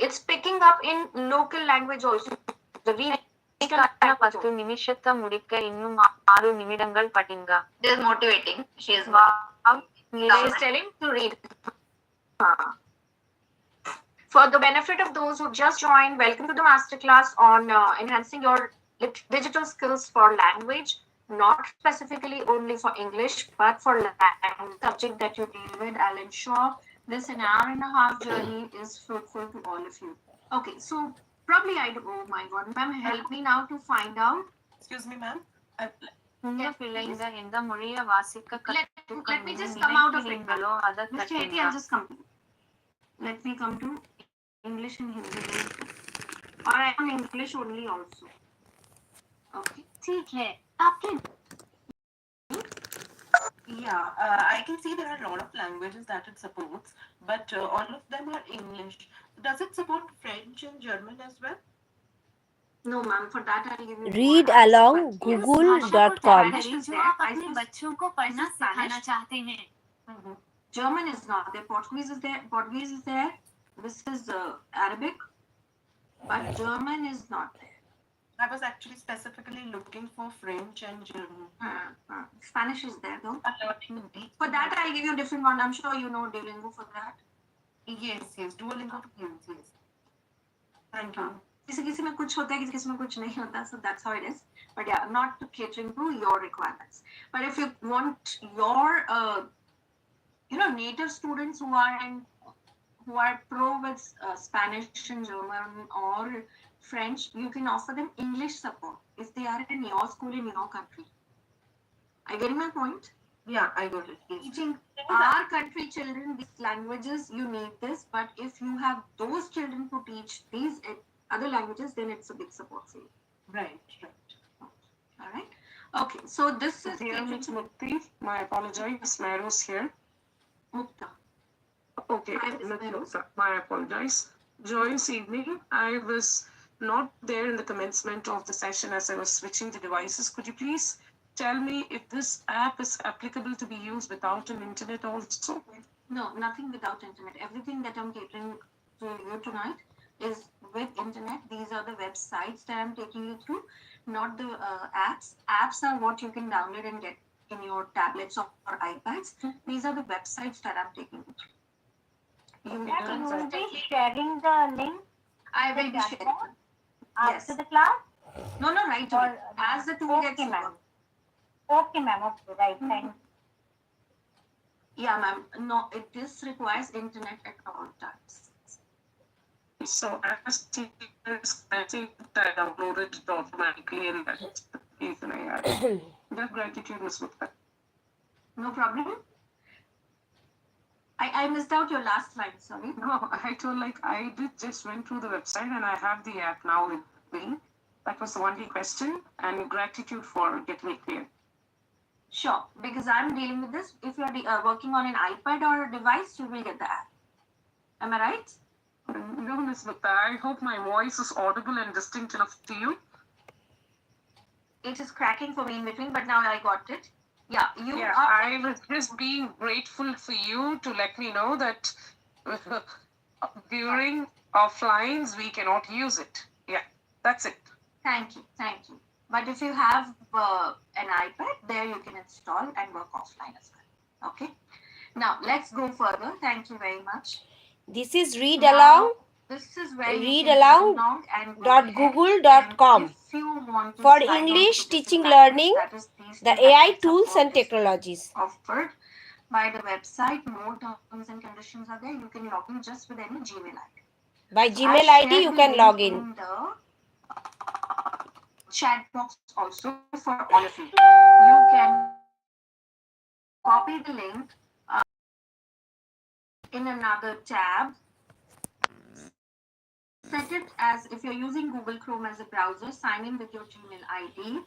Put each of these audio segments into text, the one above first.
it's picking up in local language also. The பத்து நிமிஷத்தை முடிக்க இன்னும் 6 நிமிடங்கள் படிங்க. This is motivating. She's telling to read. For the benefit of those who just joined, welcome to the masterclass on enhancing your digital skills for language, not specifically only for English, but for language subject that you deal with. I'll ensure this an hour and a half journey is fruitful to all of you. Okay, so probably oh my god, ma'am, help me now to find out. Excuse me, ma'am. பிள்ளைங்க எந்த மொழியை வாசிக்க Let me just come out of it. Miss Chetty, I'll just come. Let me come to English and Hindi. Or I am English only also. Okay. ठीक है. आपके Yeah, I can see there are a lot of languages that it supports, but all of them are English. Does it support French and German as well? No, ma'am. For that, I'll give you. Read along google.com. जो आप अपने बच्चों को पढ़ना सिखाना चाहते हैं. German is not there. Portuguese is there. Portuguese is there. This is Arabic, but German is not there. I was actually specifically looking for French and German. Spanish is there though. For that, I'll give you a different one. I'm sure you know Duolingo for that. Yes, Duolingo to yes. Thank you. किसी में कुछ होता है किसी में कुछ नहीं होता, so that's how it is. But yeah, not catering to your requirements. But if you want your native students who are pro with Spanish and German or French, you can offer them English support if they are in your school in your country. Are you getting my point? Yeah, I got it. Yes. Teaching our country children these languages, you need this. But if you have those children who teach these other languages, then it's a big support for you. Right. All right. Okay. So this is Mukti. My apologies. Meros here. Mukta. Okay. My apologies. Joyous evening. I was not there in the commencement of the session as I was switching the devices. Could you please tell me if this app is applicable to be used without an internet also? No, nothing without internet. Everything that I'm catering to you tonight is with internet. These are the websites that I'm taking you through, not the apps. Apps are what you can download and get in your tablets or iPads. These are the websites that I'm taking you through. You will be sharing the link. I will be sharing after the class. No, right away. As the tool gets over. Okay, ma'am. Okay, right. Thank you. Yeah, ma'am. No, this requires internet at all times. So as I think I downloaded it automatically and that's the reason I had that gratitude, Ms. Gupta. No problem. I missed out your last line, sorry. No, I told I did just went through the website and I have the app now with me. That was the only question, and gratitude for getting it clear. Sure, because I'm dealing with this. If you're working on an iPad or a device, you will get the app. Am I right? No, Ms. Gupta, I hope my voice is audible and distinct enough to you. It is cracking for me in between, but now I got it. Yeah, I was just being grateful for you to let me know that during offlines we cannot use it. Yeah, that's it. Thank you. But if you have an iPad, there you can install and work offline as well. Okay. Now let's go further. Thank you very much. This is read along. This is where readalong.google.com for English teaching learning, the AI tools and technologies offered by the website. More terms and conditions are there. You can log in just with any Gmail ID. By Gmail ID you can log in. The chat box also for all of you. You can copy the link in another tab. Set it as if you're using Google Chrome as a browser, sign in with your Gmail ID,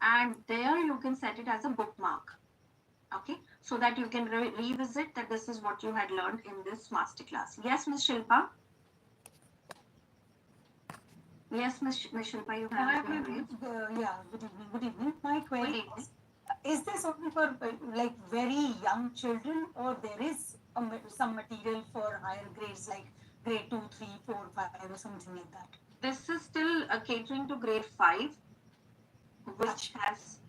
and there you can set it as a bookmark. Okay, so that you can revisit that this is what you had learned in this masterclass. Yes, Ms. Shilpa. Yes, Ms. Shilpa, you have good evening. My query is this only for very young children, or there is some material for higher grades like grade 2, 3, 4, 5, or something like that? This is still catering to grade 5, which has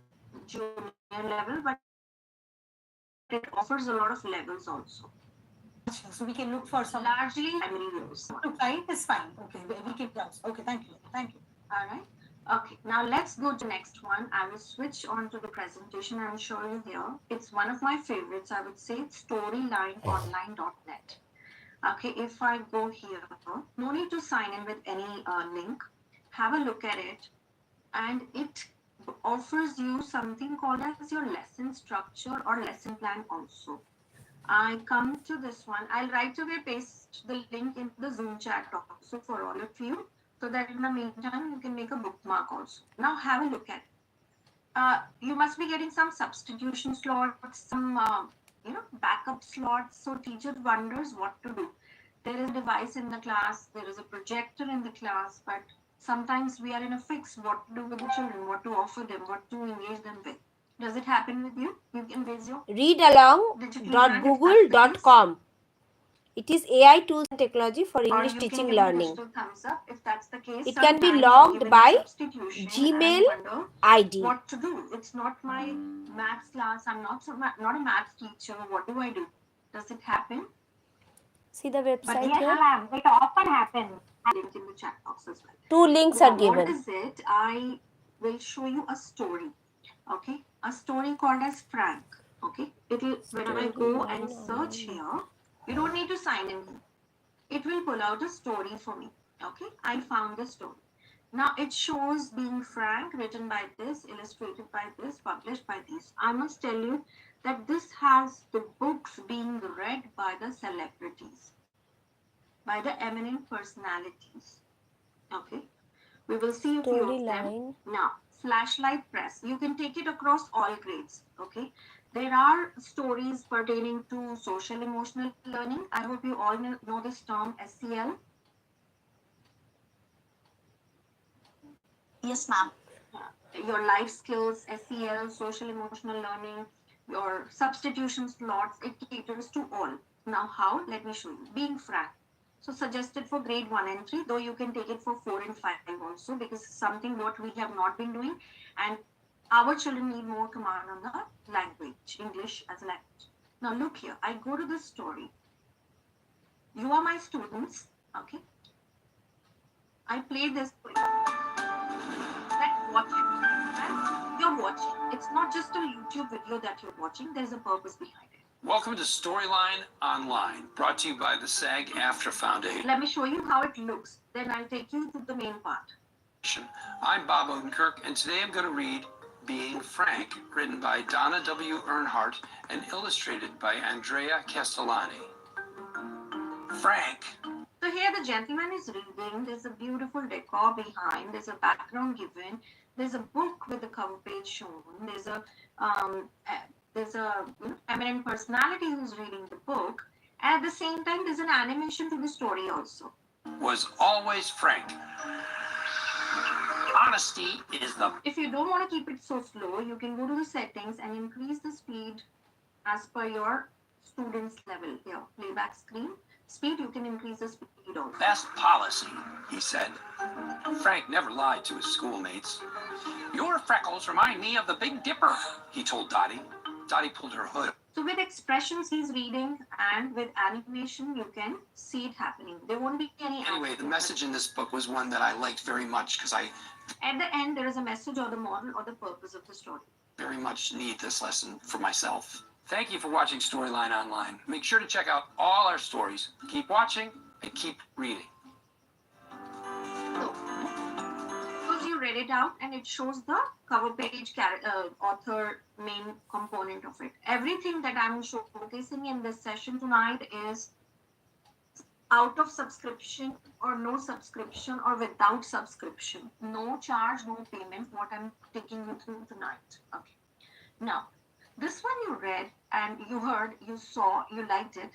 junior level, but it offers a lot of levels also. Gotcha. So we can look for some Largely primary years. to try is fine. Okay, we keep browse. Okay, thank you. Thank you. All right. Okay, now let's go to the next one. I will switch on to the presentation I will show you here. It's one of my favorites. I would say it's storylineonline.net. Okay, if I go here, no need to sign in with any link. Have a look at it, and it offers you something called as your lesson structure or lesson plan also. I come to this one. I'll right away paste the link in the Zoom chat also for all of you, so that in the meantime you can make a bookmark also. Now have a look at it. You must be getting some substitution slots, some backup slots. So teacher wonders what to do. There is a device in the class, there is a projector in the class, but sometimes we are in a fix what to do with the children, what to offer them, what to engage them with. Does it happen with you? You can raise your readalong.google.com. It is AI tools and technology for English teaching learning. Thumbs up if that's the case. It can be Sometimes logged given by a substitution Gmail and wonder ID. what to do. It's not my maths class. I'm not a maths teacher. What do I do? Does it happen? See the But website yes, here. ma'am, it often happens. Link in the chat box as well. 2 links Now, are given. what is it? I will show you a story. Okay, a story called as Frank. Okay, when I go and search here, you don't need to sign in. It will pull out a story for me. Okay, I found the story. Now it shows Being Frank, written by this, illustrated by this, published by this. I must tell you that this has the books being read by the celebrities, by the eminent personalities. Okay, we will see a few of them. Now, Flashlight Press. You can take it across all grades. Okay, there are stories pertaining to social emotional learning. I hope you all know this term SEL. Yes, ma'am. Your life skills, SEL, social emotional learning, your substitution slots, it caters to all. Now, how? Let me show you. Being Frank. So suggested for grade 1 and 3, though you can take it for 4 and 5 also, because it's something what we have not been doing, and our children need more command on the language, English as a language. Now look here, I go to this story. You are my students, okay? I play this for you. Let's watch it. And you're watching. It's not just a YouTube video that you're watching, there's a purpose behind it. Welcome to Storyline Online, brought to you by the SAG-AFTRA Foundation. Let me show you how it looks. Then I'll take you to the main part. I'm Bob Odenkirk, and today I'm going to read Being Frank, written by Donna W. Earnhardt and illustrated by Andrea Castellani. Frank. So here the gentleman is reading. There's a beautiful decor behind. There's a background given. There's a book with the cover page shown. There's a eminent personality who's reading the book. And at the same time, there's an animation to the story also. Was always Frank. Honesty is the... If you don't want to keep it so slow, you can go to the settings and increase the speed as per your student's level. Here, playback screen. Speed, you can increase the speed also. Best policy, he said. Frank never lied to his schoolmates. Your freckles remind me of the Big Dipper, he told Dottie. Dottie pulled her hood. So with expressions he's reading and with animation, you can see it happening. There won't be any... Anyway, the message in this book was one that I liked very much because I... At the end, there is a message or the moral or the purpose of the story. Very much need this lesson for myself. Thank you for watching Storyline Online. Make sure to check out all our stories. Keep watching and keep reading. So, suppose you read it out and it shows the cover page author main component of it. Everything that I'm showcasing in this session tonight is out of subscription or no subscription or without subscription. No charge, no payment, what I'm taking you through tonight. Okay. Now, this one you read and you heard, you saw, you liked it.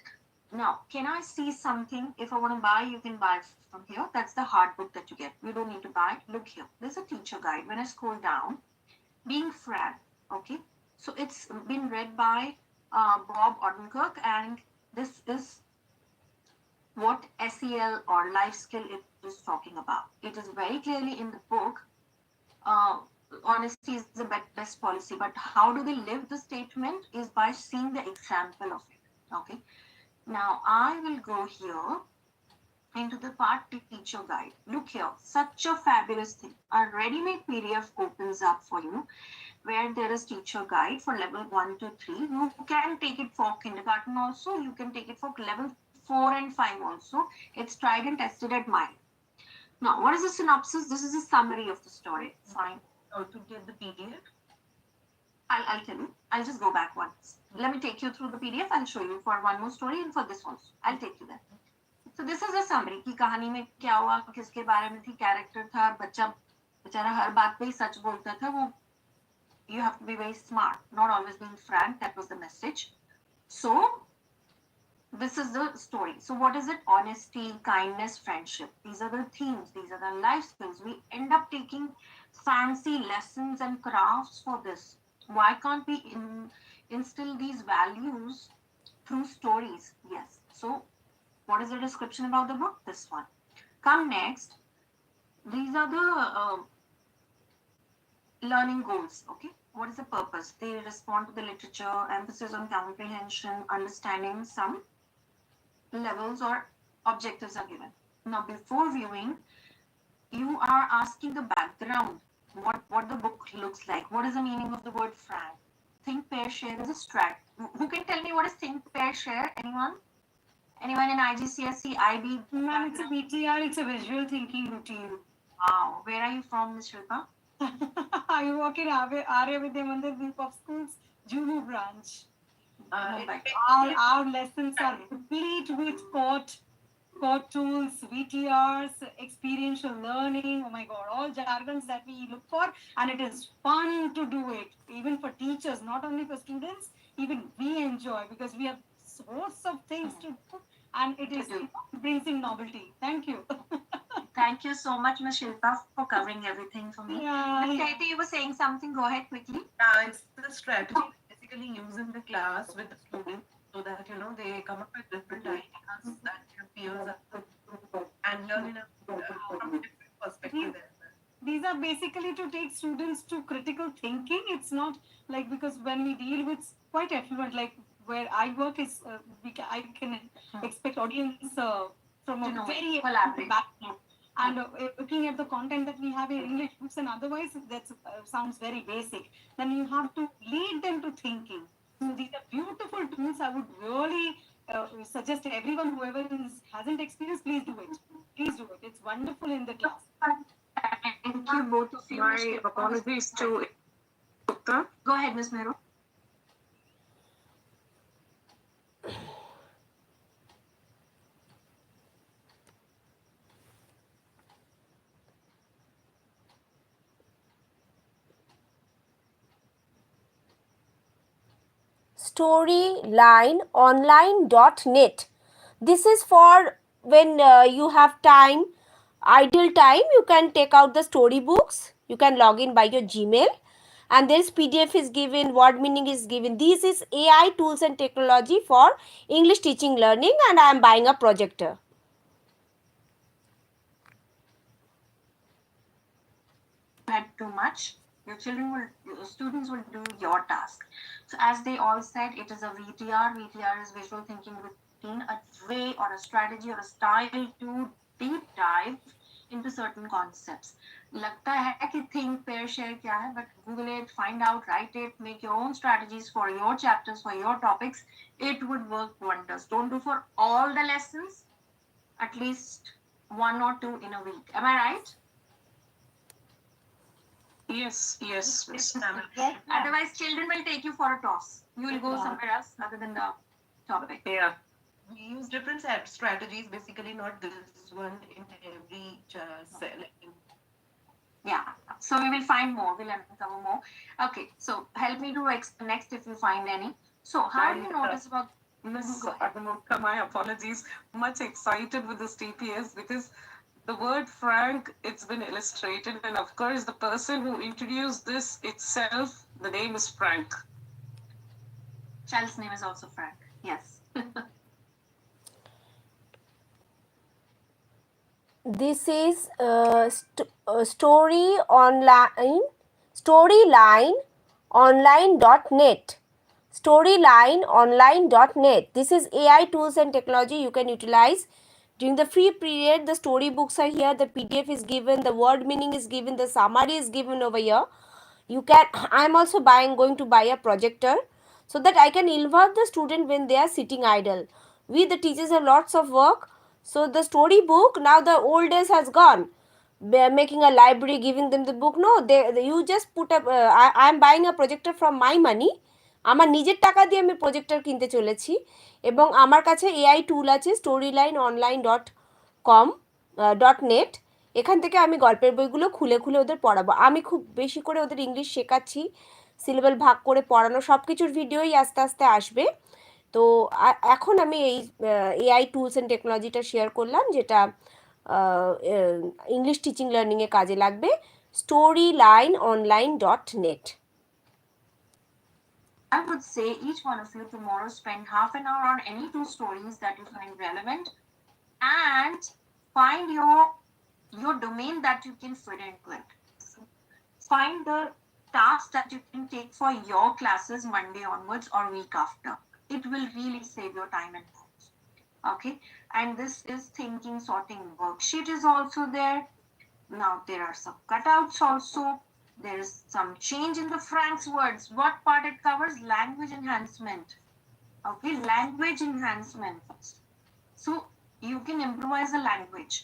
Now, can I see something? If I want to buy, you can buy from here. That's the hard book that you get. You don't need to buy it. Look here. There's a teacher guide. When I scroll down, Being Frank. Okay. So it's been read by Bob Odenkirk, and this is what SEL or life skill it is talking about. It is very clearly in the book. Honesty is the best policy, but how do they live the statement is by seeing the example of it. Okay. Now I will go here into the part teacher guide. Look here, such a fabulous thing. A ready-made PDF opens up for you where there is teacher guide for level 1 to 3. You can take it for kindergarten also. You can take it for level 4 and 5 also. It's tried and tested at mine. Now, what is the synopsis? This is a summary of the story. Fine. How to get the PDF? I'll tell you. I'll just go back once. Let me take you through the PDF. I'll show you for one more story and for this also. I'll take you there. So this is a summary कि कहानी में क्या हुआ, किसके बारे में थी, character था, बच्चा बेचारा हर बात पे ही सच बोलता था. वो you have to be very smart, not always being frank. That was the message. So this is the story. So what is it? Honesty, kindness, friendship. These are the themes. These are the life skills. We end up taking fancy lessons and crafts for this. Why can't we instill these values through stories? Yes. So what is the description about the book? This one. Come next. These are the learning goals. Okay. What is the purpose? They respond to the literature, emphasis on comprehension, understanding. Some levels or objectives are given. Now, before viewing, you are asking the background, what the book looks like. What is the meaning of the word frank? Think, pair, share is a strat. Who can tell me what is think, pair, share? Anyone? Anyone in IGCSE, IB? Ma'am, it's a BTR, it's a visual thinking routine. Wow. Where are you from, Ms. Shilpa? I work in Arya Vidya Mandir group of schools, Juhu branch. Our lessons are complete with quote tools, VTRs, experiential learning. Oh my God, all jargons that we look for, and it is fun to do it, even for teachers, not only for students. Even we enjoy because we have sorts of things to do, and it brings in novelty. Thank you. Thank you so much, Ms. Shilpa, for covering everything for me. Yeah. Ms. Kaiti, you were saying something. Go ahead quickly. It's the strategy basically used in the class with the students so that they come up with different ideas that peers and learn in from a different perspective. These are basically to take students to critical thinking. It's not like, because when we deal with quite affluent, like where I work is, I can expect audience from a very background. And looking at the content that we have in English books and otherwise, that sounds very basic. Then you have to lead them to thinking. So these are beautiful tools. I would really suggest to everyone, whoever hasn't experienced, please do it. Please do it. It's wonderful in the class. Thank you both of you. My apologies to Gupta. Go ahead, Ms. Mehru. Storylineonline.net. This is for when you have time, idle time, you can take out the storybooks. You can log in by your Gmail, and there's PDF is given, word meaning is given. This is AI tools and technology for English teaching learning, and I am buying a projector. Had too much, your students will do your task. So as they all said, it is a VTR. VTR is visual thinking routine, a way or a strategy or a style to deep dive into certain concepts. लगता है कि think, pair, share क्या है, but Google it, find out, write it, make your own strategies for your chapters, for your topics. It would work wonders. Don't do for all the lessons, at least 1 or 2 in a week. Am I right? Yes. Otherwise, children will take you for a toss. You will go somewhere else other than the topic. Yeah. We use different strategies, basically not this one in every lesson. Yeah. So we will find more. We'll uncover more. Okay. So help me to next if you find any. So how do you notice about Miss Adamokka, my apologies. Much excited with this TPS because the word frank, it's been illustrated, and of course the person who introduced this itself, the name is Frank. Child's name is also Frank. Yes. This is story online, storyline online.net. Storylineonline.net. This is AI tools and technology you can utilize. During the free period, the storybooks are here, the PDF is given, the word meaning is given, the summary is given over here. You can, I am also going to buy a projector so that I can involve the student when they are sitting idle. We the teachers have lots of work. So the storybook, now the old days has gone. Making a library, giving them the book. No, you just put up, I am buying a projector from my money. আমার নিজের টাকা দিয়ে আমি projector কিনতে চলেছি এবং আমার কাছে এআই টুল আছে storylineonline.com.net। এখান থেকে আমি গল্পের বইগুলো খুলে খুলে ওদের পড়াবো। আমি খুব বেশি করে ওদের ইংলিশ শেখাচ্ছি, সিলেবাস ভাগ করে পড়ানো, সব কিছুর ভিডিওই আস্তে আস্তে আসবে। তো এখন আমি এই এআই টুলস অ্যান্ড টেকনোলজিটা শেয়ার করলাম, যেটা ইংলিশ টিচিং লার্নিংয়ে কাজে লাগবে। storylineonline.net। I would say each one of you tomorrow spend half an hour on any two stories that you find relevant and find your domain that you can fit into it. Find the task that you can take for your classes Monday onwards or week after. It will really save your time and thoughts. Okay, and this is thinking sorting worksheet is also there. Now there are some cutouts also. There is some change in the Frank's words. What part it covers? Language enhancement. Okay, language enhancement. So you can improvise the language.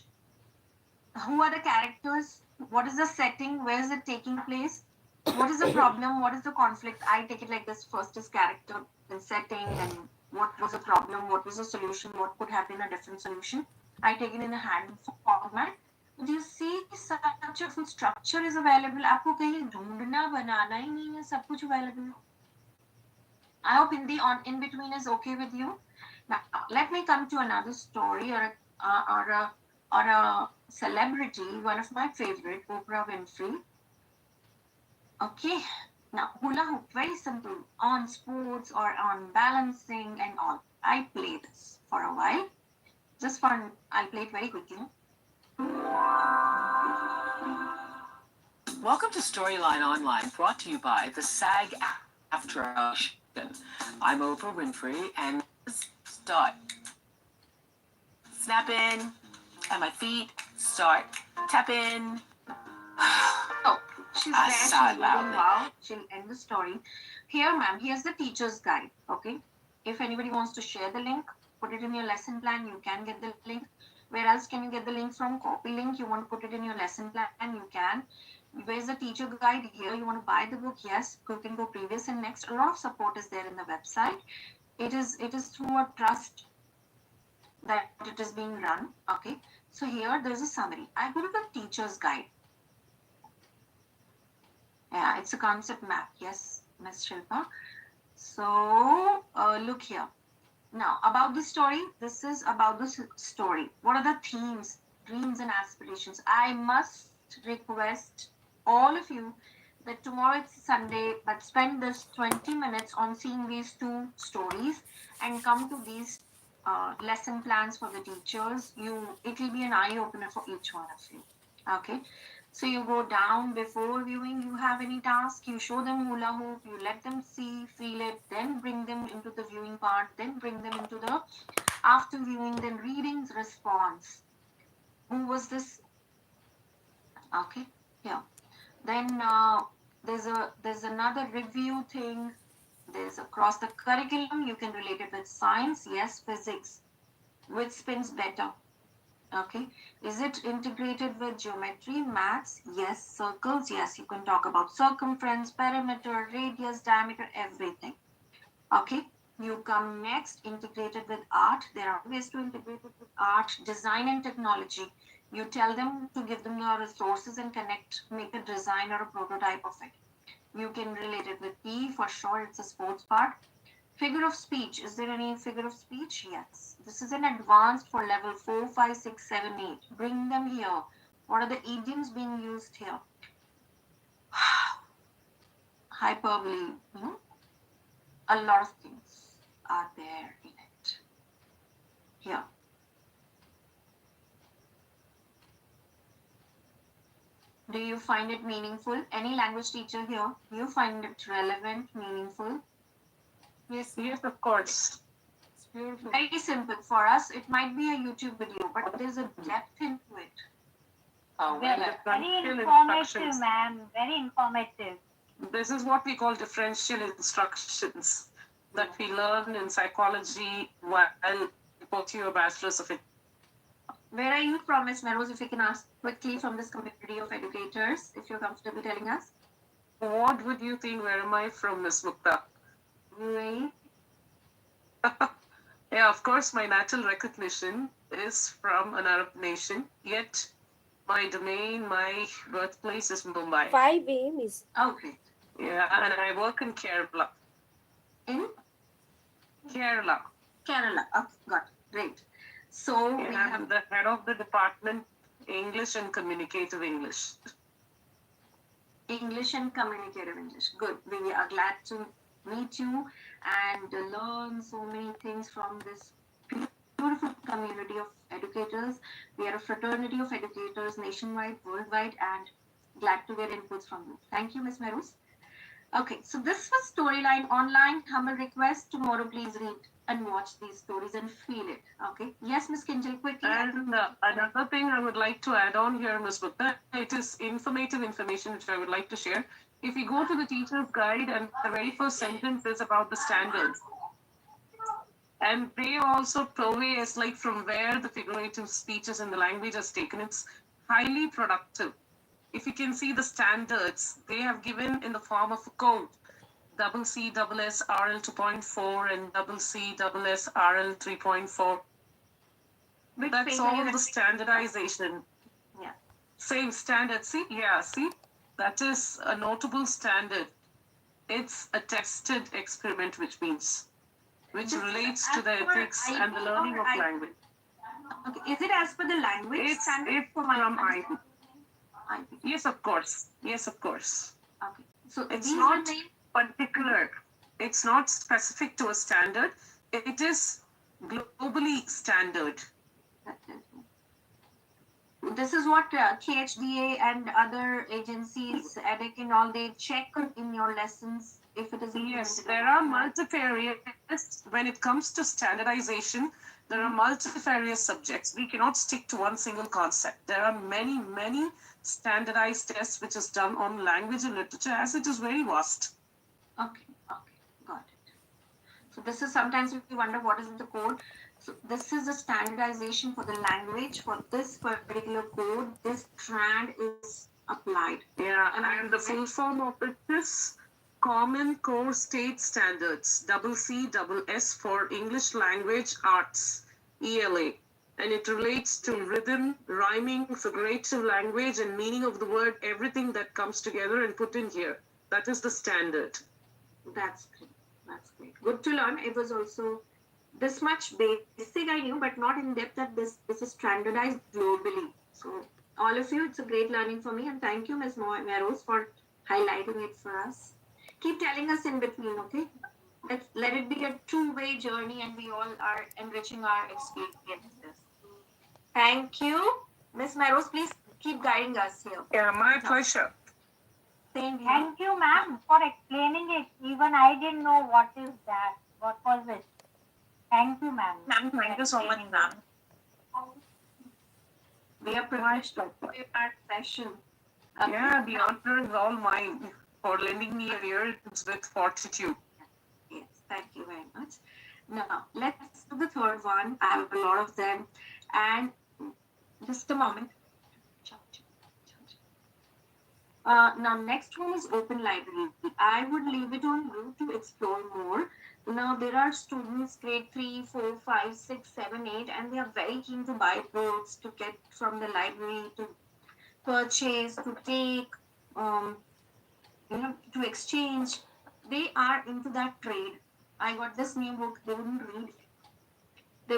Who are the characters? What is the setting? Where is it taking place? What is the problem? What is the conflict? I take it like this. First is character, then setting, then what was the problem? What was the solution? What could have been a different solution? I take it in a hand format. Do you see such a full structure is available? आपको कहीं ढूंढना बनाना ही नहीं है, सब कुछ available. I hope in between is okay with you. Now let me come to another story or a celebrity, one of my favorite, Oprah Winfrey. Okay, now hula hoop, very simple, on sports or on balancing and all. I play this for a while, just fun. I'll play it very quickly. Welcome to Storyline Online, brought to you by the SAG-AFTRA. I'm Oprah Winfrey, and start. Snap in, and my feet start. Tap in. Oh, she's I there. sigh She's loudly. reading wow. She'll end the story. Here, ma'am, here's the teacher's guide. Okay. If anybody wants to share the link, put it in your lesson plan. You can get the link. Where else can you get the link from? Copy link. You want to put it in your lesson plan? You can. Where's the teacher guide? Here. You want to buy the book? Yes. You can go previous and next. A lot of support is there in the website. It is through a trust that it is being run. Okay. So here there's a summary. I go to the teacher's guide. Yeah, it's a concept map. Yes, Miss Shilpa. So look here. Now about the story. This is about the story. What are the themes, dreams, and aspirations? I must request all of you that tomorrow it's Sunday, but spend this 20 minutes on seeing these two stories and come to these lesson plans for the teachers. It will be an eye opener for each one of you. Okay. So you go down before viewing, you have any task, you show them hula hoop, you let them see, feel it, then bring them into the viewing part, then bring them into the after viewing, then readings, response. Who was this? Okay, yeah. Then there's another review thing. There's across the curriculum, you can relate it with science, yes, physics. Which spins better? Okay, is it integrated with geometry, maths? Yes. Circles? Yes, you can talk about circumference, perimeter, radius, diameter, everything. Okay, you come next, integrated with art. There are ways to integrate it with art, design and technology. You tell them to give them your resources and connect, make a design or a prototype of it. You can relate it with PE for sure, it's a sports part. Figure of speech. Is there any figure of speech? Yes. This is an advanced for level 4, 5, 6, 7, 8. Bring them here. What are the idioms being used here? Hyperbole. A lot of things are there in it. Here. Do you find it meaningful? Any language teacher here? Do you find it relevant, meaningful? Yes, Yes, of course. it's beautiful. Very simple. For us, it might be a YouTube video, but there's a depth into it. And Very differential informative, instructions. ma'am. Very informative. This is what we call differential instructions that we learn in psychology while pursuing a bachelor's of it. Where are you from, Ms. Meros? If you can ask quickly from this community of educators, if you're comfortable telling us. What would you think? Where am I from, Miss Mukta? UAE. Yeah, of course, my natural recognition is from an Arab nation, yet my domain, my birthplace is Mumbai. 5 a.m. is Okay. Yeah, and I work in Kerala. In Kerala. Kerala. Okay, got it. Great. So we And have I'm the head of the department, English and Communicative English. English and communicative English. Good. We are glad to meet you and learn so many things from this beautiful community of educators. We are a fraternity of educators nationwide, worldwide, and glad to get inputs from you. Thank you, Ms. Merus. Okay, so this was Storyline Online. Humble request. Tomorrow, please read and watch these stories and feel it. Okay. Yes, Ms. Kinjal, quickly. And another thing I would like to add on here, Ms. Gupta, it is informative information which I would like to share. If you go to the teacher's guide and the very first sentence is about the standards. And they also purvey as like from where the figurative speeches and the language is taken. It's highly productive. If you can see the standards, they have given in the form of a code. CCSS RL 2.4 and CCSS RL 3.4. Which That's page are you all the referring to? standardization. Yeah. Same standard. See, yeah, see, that is a notable standard. It's a tested experiment, which relates to the As per ethics and the IP learning or of I- language. Okay. Is it as per the language It's standard from IP. IP? Yes, of course. Yes, of course. Okay. So It's these not remain particular. It's not specific to a standard. It is globally standard. This is what KHDA and other agencies, EDIC and all, they check in your lessons if it is Yes, implemented or there not, are right? multifarious. When it comes to standardization, there are multifarious subjects. We cannot stick to one single concept. There are many, many standardized tests which is done on language and literature, as it is very vast. Okay, got it. So this is sometimes we wonder what is the code. So this is a standardization for the language. For this particular code, this strand is applied. Yeah, and the full form of it is Common Core State Standards, CCSS for English Language Arts, ELA. And it relates to rhythm, rhyming, figurative language, and meaning of the word, everything that comes together and put in here. That is the standard. That's great. That's great. Good to learn. It was also this much basic I knew, but not in depth that this is standardized globally. So all of you, it's a great learning for me, and thank you, Ms. Meros, for highlighting it for us. Keep telling us in between, okay? Let it be a two-way journey, and we all are enriching our experiences. Thank you, Ms. Meros. Please keep guiding us here. Yeah, my pleasure. Same here. Thank you, ma'am, for explaining it. Even I didn't know what is that. What was it? Thank you, ma'am. Ma'am, thank you so much, ma'am. We are privileged to be our session. Okay. Yeah, the honor is all mine for lending me a ear with fortitude. Yes, thank you very much. Now, let's do the third one. I have a lot of them. And just a moment. Now, next one is open library. I would leave it on you to explore more. Now, there are students grade 3, 4, 5, 6, 7, 8, and they are very keen to buy books, to get from the library, to purchase, to take, to exchange. They are into that trade. I got this new book. They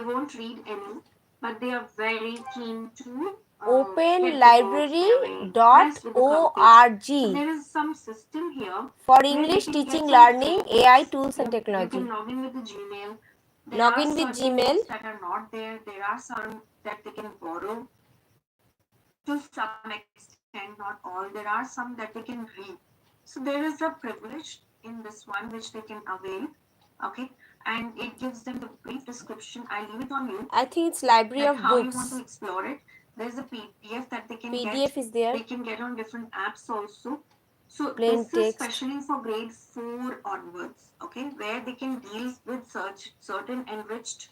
won't read any, but they are very keen to openlibrary.org So there is some system here for where English they can teaching, get some learning, things. AI tools and You technology. can log in with the Gmail. There Log are in with certain Gmail. books that are not there. There are some that they can borrow to some extent, not all. There are some that they can read. So there is a privilege in this one which they can avail. Okay, and it gives them the brief description. I leave it on you I think it's library that of how you want to books. explore it. There's a PDF that they can PDF get. is there. They can get on different apps also. So Plain this is text. especially for grade 4 onwards, okay, where they can deal with certain enriched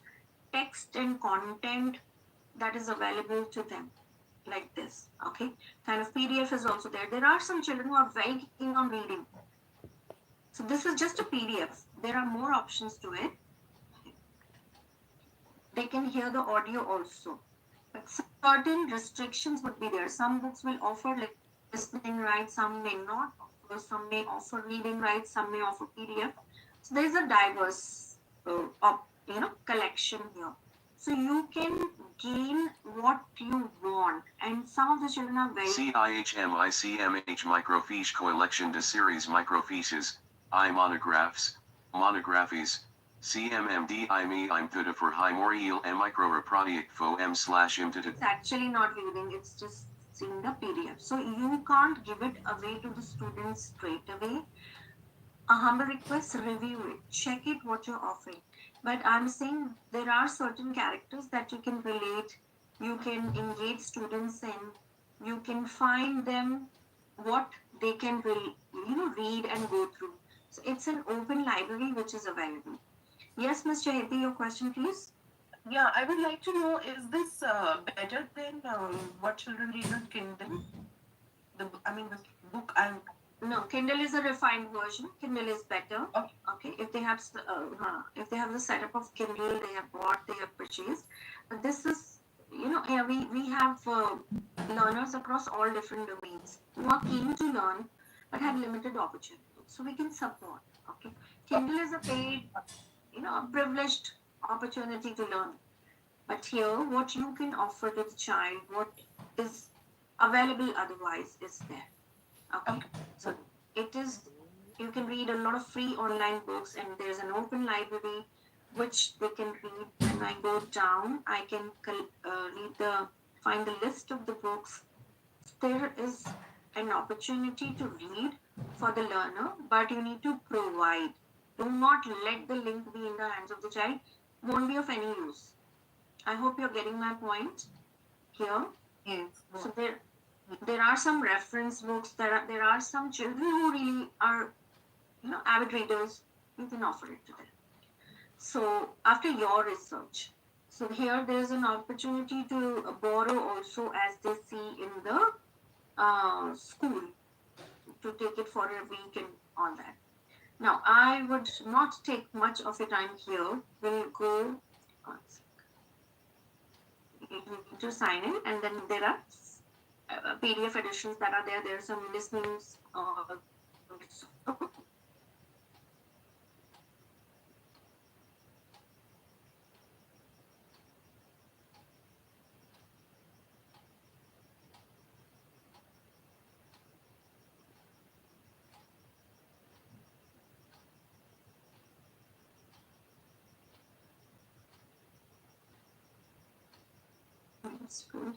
text and content that is available to them, like this. Okay, kind of PDF is also there. There are some children who are very keen on reading. So this is just a PDF. There are more options to it. They can hear the audio also. But certain restrictions would be there. Some books will offer listening rights, some may not offer, some may offer reading rights, some may offer PDF. So there is a diverse, collection here. So you can gain what you want, and some of the children are very. CIHMICMH Microfiche Collection de Series Microfiches, I Monographs, Monographies, CMMD I'm Tuta for High Moriel and Micro Reprodic Fo M slash imtuta. It's actually not reading, it's just seeing the PDF. So you can't give it away to the students straight away. A humble request, review it, check it what you're offering. But I'm saying there are certain characters that you can relate, you can engage students in, you can find them what they can read and go through. So it's an open library which is available. Yes, Mr. Heti, your question, please. Yeah, I would like to know, is this better than what children read on Kindle? The book and No, Kindle is a refined version. Kindle is better. Okay. Okay, if they have the setup of Kindle, they have bought, they have purchased. But this is, yeah, we have learners across all different domains who are keen to learn but have limited opportunities. So we can support. Okay, Kindle is a paid, a privileged opportunity to learn. But here, what you can offer to the child, what is available otherwise, is there. Okay, so it is, you can read a lot of free online books, and there's an open library which they can read. When I go down, I can find the list of the books. There is an opportunity to read for the learner, but you need to provide. Do not let the link be in the hands of the child. Won't be of any use. I hope you're getting my point here. yes. So there are some reference books. There are some children who really are, avid readers. You can offer it to them. So after your research, so here there is an opportunity to borrow also, as they see in the school, to take it for a week and all that. Now I would not take much of your time here. We'll go. You need to sign in, and then there are PDF editions that are there. There are some listenings. That's good.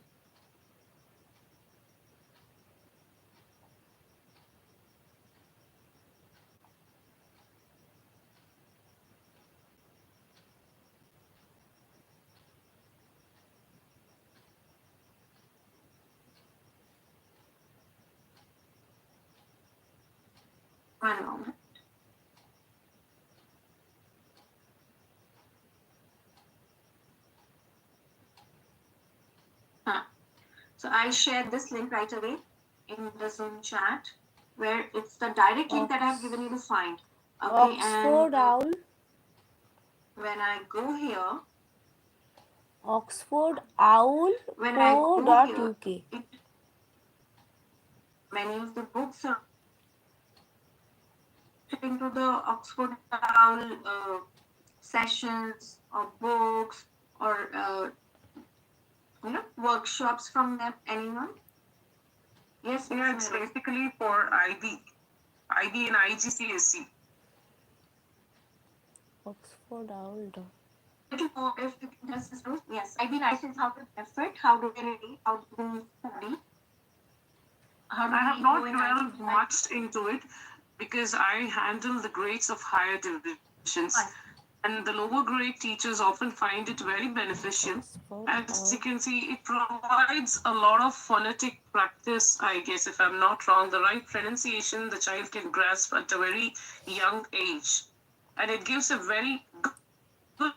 One moment. So I shared this link right away in the Zoom chat, where it's the direct link that I have given you to find. Okay, Oxford and Owl. when I go here, Oxford Owl when I go co.uk. here, many of the books are into the Oxford Owl sessions or books or workshops from them. Anyone? Yes, Yeah, it's basically for IB and IGCSE. Oxford Owl. To know if you can just yes, IB license, how to effort, how do they read, how do they study. how do I have we not go in dwelled much into it because I handle the grades of higher divisions. And the lower grade teachers often find it very beneficial. As you can see, it provides a lot of phonetic practice, I guess, if I'm not wrong. The right pronunciation the child can grasp at a very young age. And it gives a very good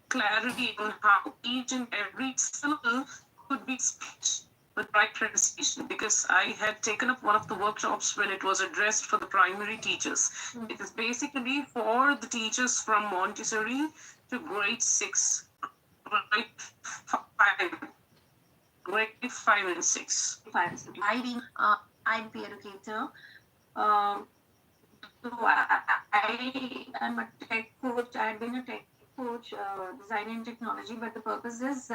clarity on how each and every syllable could be speech with right pronunciation, because I had taken up one of the workshops when it was addressed for the primary teachers. It is basically for the teachers from Montessori to grade 6, grade 5, grade 5 and 6. I'd be educator. Um, so I am a tech coach. I've been a tech coach, design and technology, but the purpose is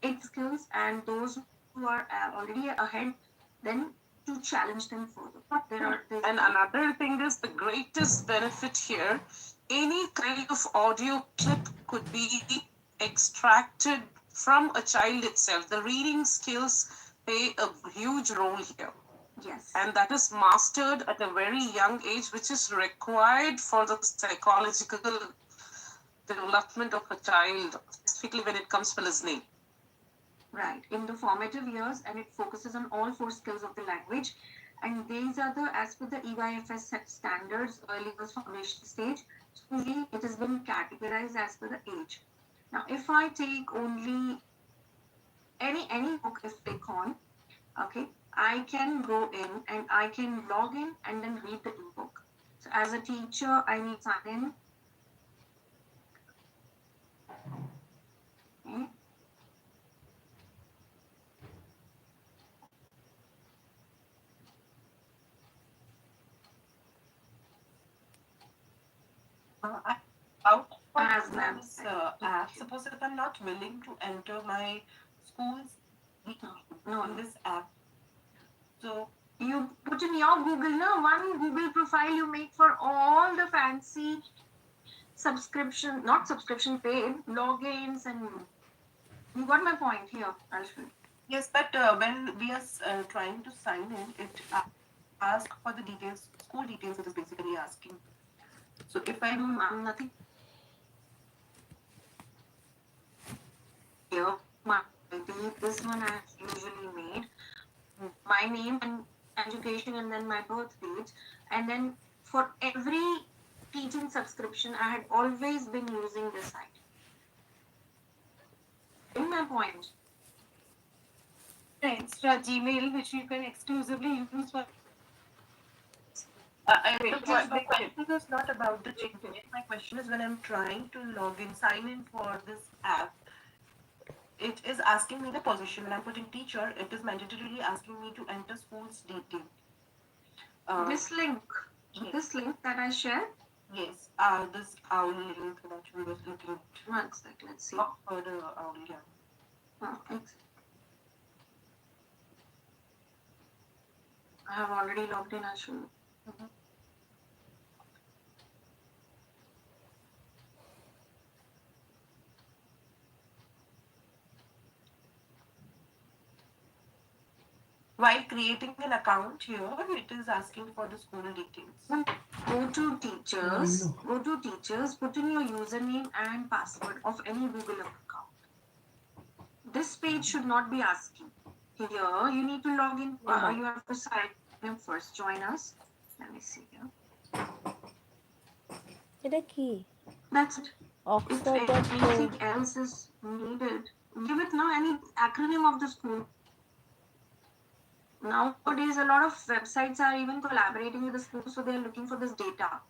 its skills and those who are already ahead, then to challenge them further. And another thing is the greatest benefit here, any kind of audio clip could be extracted from a child itself. The reading skills play a huge role here. Yes. And that is mastered at a very young age, which is required for the psychological development of a child, specifically when it comes to listening. Right, in the formative years, and it focuses on all 4 skills of the language. And these are the, as per the EYFS set standards, early years foundation stage. So it has been categorized as per the age. Now, if I take only any book, if click on, okay, I can go in and I can log in and then read the ebook. So as a teacher, I need sign in. Okay. As this app, suppose if I'm not willing to enter my school's No, in this app, so you put in your Google, no, one Google profile you make for all the fancy subscription, not subscription, paid logins, and you got my point here, Alfred. yes, but when we are trying to sign in, it asks for the details, school details. It is basically asking. So if I do Nothing here, this one I usually made my name and education and then my birth date, and then for every teaching subscription I had always been using this site. In my point, extra Gmail which you can exclusively use for the question is not about the Gmail. My question is when I'm trying to log in, sign in for this app, it is asking me the position. When I'm putting teacher, it is mandatorily asking me to enter school's detail. this link that I shared. Yes, this owl link that we were looking at. One sec, let's see. For the owl, yeah. I have already logged in, I should. While creating an account here, it is asking for the school details. Go to teachers, put in your username and password of any Google account. This page should not be asking. Here, you need to log in. You have to sign in first. Join us. Let me see here. That's it. If anything else is needed, give it now any acronym of the school. Nowadays, a lot of websites are even collaborating with the school, so they're looking for this data.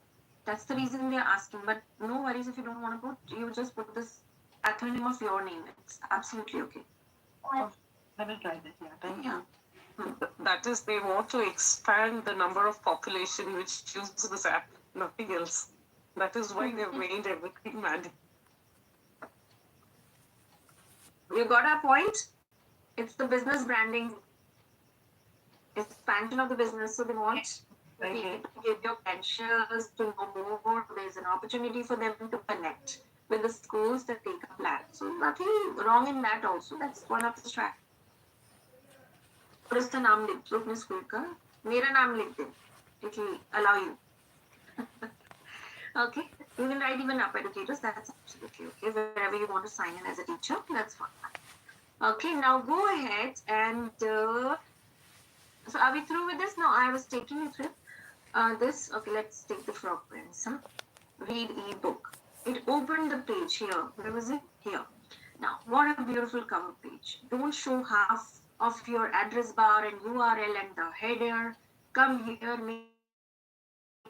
That's the reason they're asking. But no worries if you don't want to put, you just put this acronym of your name. It's absolutely okay. I will try that, yeah. That is, they want to expand the number of population which uses this app, nothing else. That is why they've made everything mandatory. You got our point? It's the business branding, expansion of the business. So they want to give your credentials to know more. There's an opportunity for them to connect with the schools that take a plan. So nothing wrong in that also. That's one of the strategies. और उसका नाम लिख दो अपने school का, मेरा नाम लिख दो, it will allow you. Okay, you can write even up educators, that's absolutely okay. Wherever you want to sign in as a teacher, that's fine. Okay, now go ahead and so are we through with this? No, I was taking you through this. Okay, let's take the Frog Prince. Read ebook. It opened the page here. Where was it? Here. Now, what a beautiful cover page. Don't show half of your address bar and URL and the header. Come here, make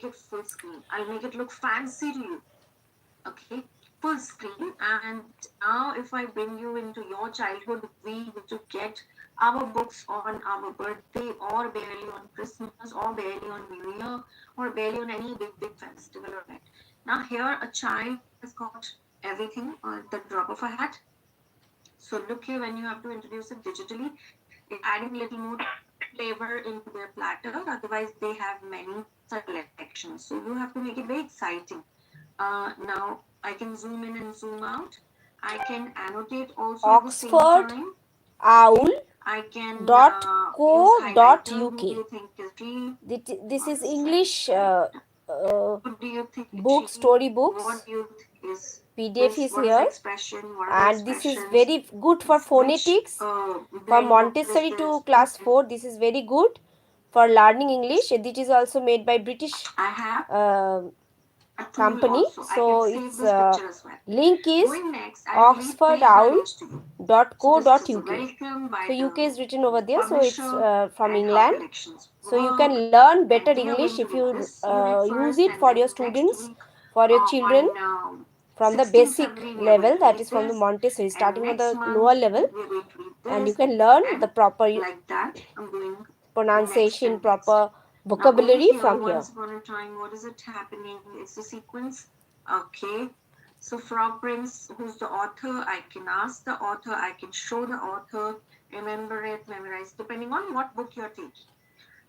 it full screen. I'll make it look fancy to you. Okay, full screen. And now if I bring you into your childhood, we used to get our books on our birthday or barely on Christmas or barely on New Year or barely on any big festival or event. Now here a child has got everything on the drop of a hat. So look here, when you have to introduce it digitally, it's adding little more flavor into their platter. Otherwise, they have many selections. So you have to make it very exciting. Now I can zoom in and zoom out. I can annotate also at the same Oxford time. Owl I can dot use co dot highlighter. Who do you uk. think is tree? This is Monster. English What do you think book, tree? story What books. do you think is PDF this? is What is the here, expression? What are the and this is expressions? very good for Which phonetics. blend? For What is Montessori this? to class 4, this is very good for learning English. This is also made by British I have a tool company. also. I So can save its this picture as well. link is Going next, I will read page by page to you. So oxfordowl.co.uk. this is a welcome by So UK is the written over there. So it's publisher from and how England. collections So you work. can learn better And we are English going to if read you this unit use first, it and for then your next students, week for your children, on from the 16 basic February we are going level, to that read is from the this, Montessori, and starting on next the month lower level, we are going to read and you this, can learn the and proper like that I'm going next pronunciation, and next. proper Now over vocabulary here, from here. once upon a time, what is it happening? It's the sequence. Okay. So Frog Prince, who's the author? I can ask the author, I can show the author, remember it, memorize, depending on what book you're taking.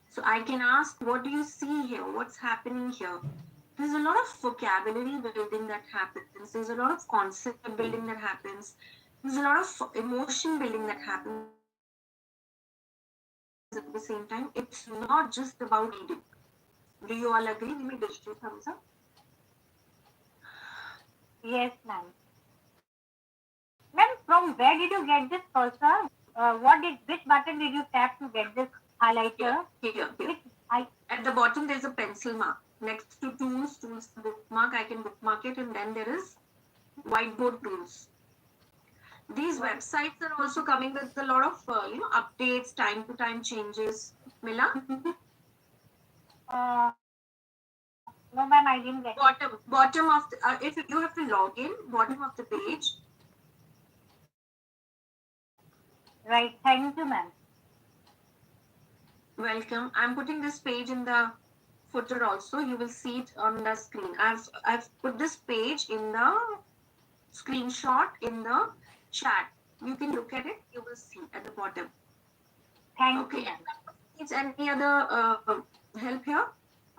So I can ask, what do you see here? What's happening here? There's a lot of vocabulary building that happens. There's a lot of concept building that happens. There's a lot of emotion building that happens at the same time. It's not just about reading. Do you all agree? Give me digital thumbs up. Yes, ma'am. Ma'am, from where did you get this cursor? Which button did you tap to get this highlighter? Here. Which, I, At the bottom, there's a pencil mark. Next to tools, bookmark, I can bookmark it, and then there is whiteboard tools. These websites are also coming with a lot of updates, time to time changes. Mila? no, ma'am, I didn't get it. Bottom of the, if you have to log in, bottom of the page. Right, thank you, ma'am. Welcome. I'm putting this page in the footer also. You will see it on the screen. I've put this page in the screenshot in the chat. You can look at it. You will see at the bottom. Thank you, ma'am. Needs any other help here?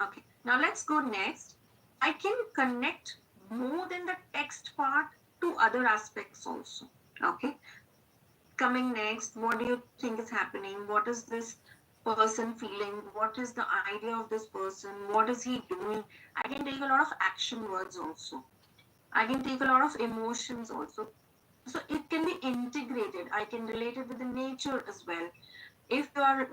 Okay. Now let's go next. I can connect more than the text part to other aspects also. Okay. Coming next, what do you think is happening? What is this person feeling? What is the idea of this person? What is he doing? I can take a lot of action words also. I can take a lot of emotions also. So it can be integrated. I can relate it with the nature as well. If you are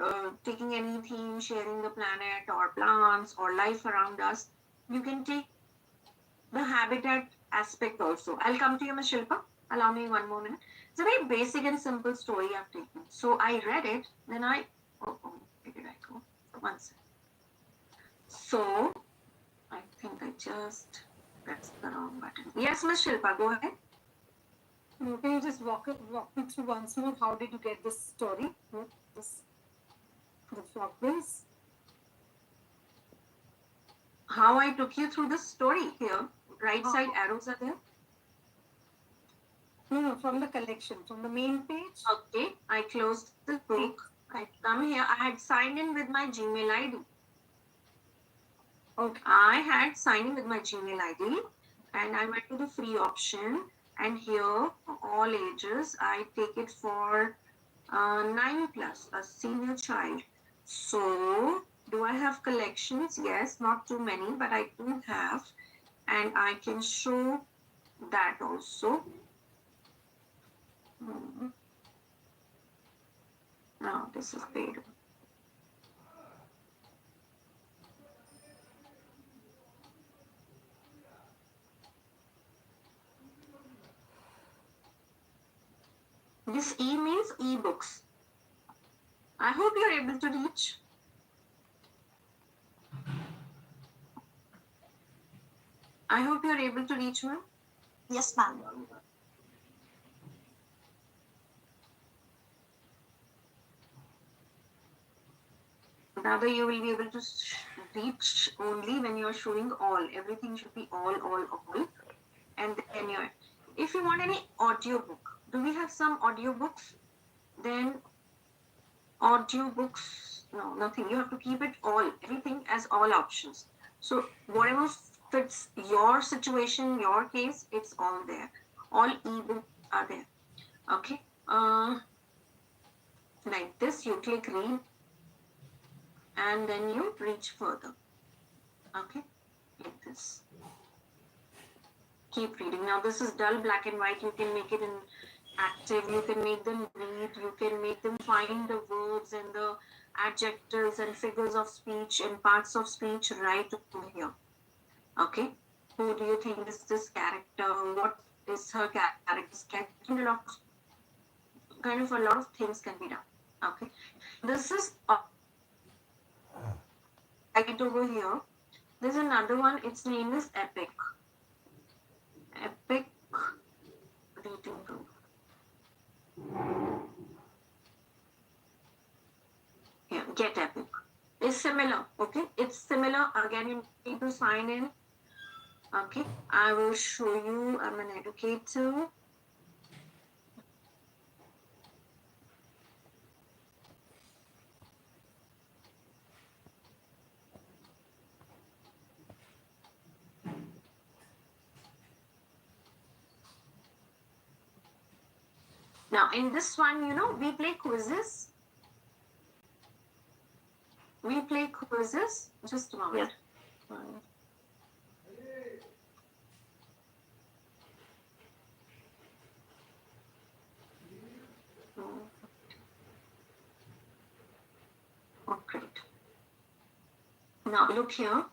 taking any theme, sharing the planet or plants or life around us, you can take the habitat aspect also. I'll come to you, Ms. Shilpa. Allow me one more minute. It's a very basic and simple story I've taken. So I read it, then where did I go? One second. So I think I just pressed the wrong button. Yes, Ms. Shilpa, go ahead. Can you just walk me through once more? How did you get this story? The Frog Prince? How I took you through the story here. Right side arrows are there. No, from the collection, from the main page. Okay, I closed the book. I come here. I had signed in with my Gmail ID. Okay. I had signed in with my Gmail ID, and I went to the free option. And here, all ages, I take it for 9 plus, a senior child. So, do I have collections? Yes, not too many, but I do have, and I can show that also. No, this is paid. This E means e-books. I hope you're able to reach. I hope you're able to reach, ma'am. Yes, ma'am. Rather, you will be able to reach only when you're showing all. Everything should be all. And then you're, if you want any audiobook, do we have some audiobooks? Then audiobooks, no, nothing. You have to keep it all, everything as all options. So whatever fits your situation, your case, it's all there. All ebooks are there. Okay. Like this, you click read, and then you reach further. Okay, like this. Keep reading. Now this is dull black and white. You can make it in active. You can make them read. You can make them find the verbs and the adjectives and figures of speech and parts of speech right over here. Okay. Who do you think is this character? What is her character? Kind of a lot of things can be done. Okay. This is right over here. There's another one. Its name is Epic. Epic reading group. Yeah, get Epic. It's similar. Okay. It's similar. Again, you need to sign in. Okay. I will show you. I'm an educator. Now, in this one, we play quizzes. We play quizzes. Just a moment. Oh, great. Now, look here.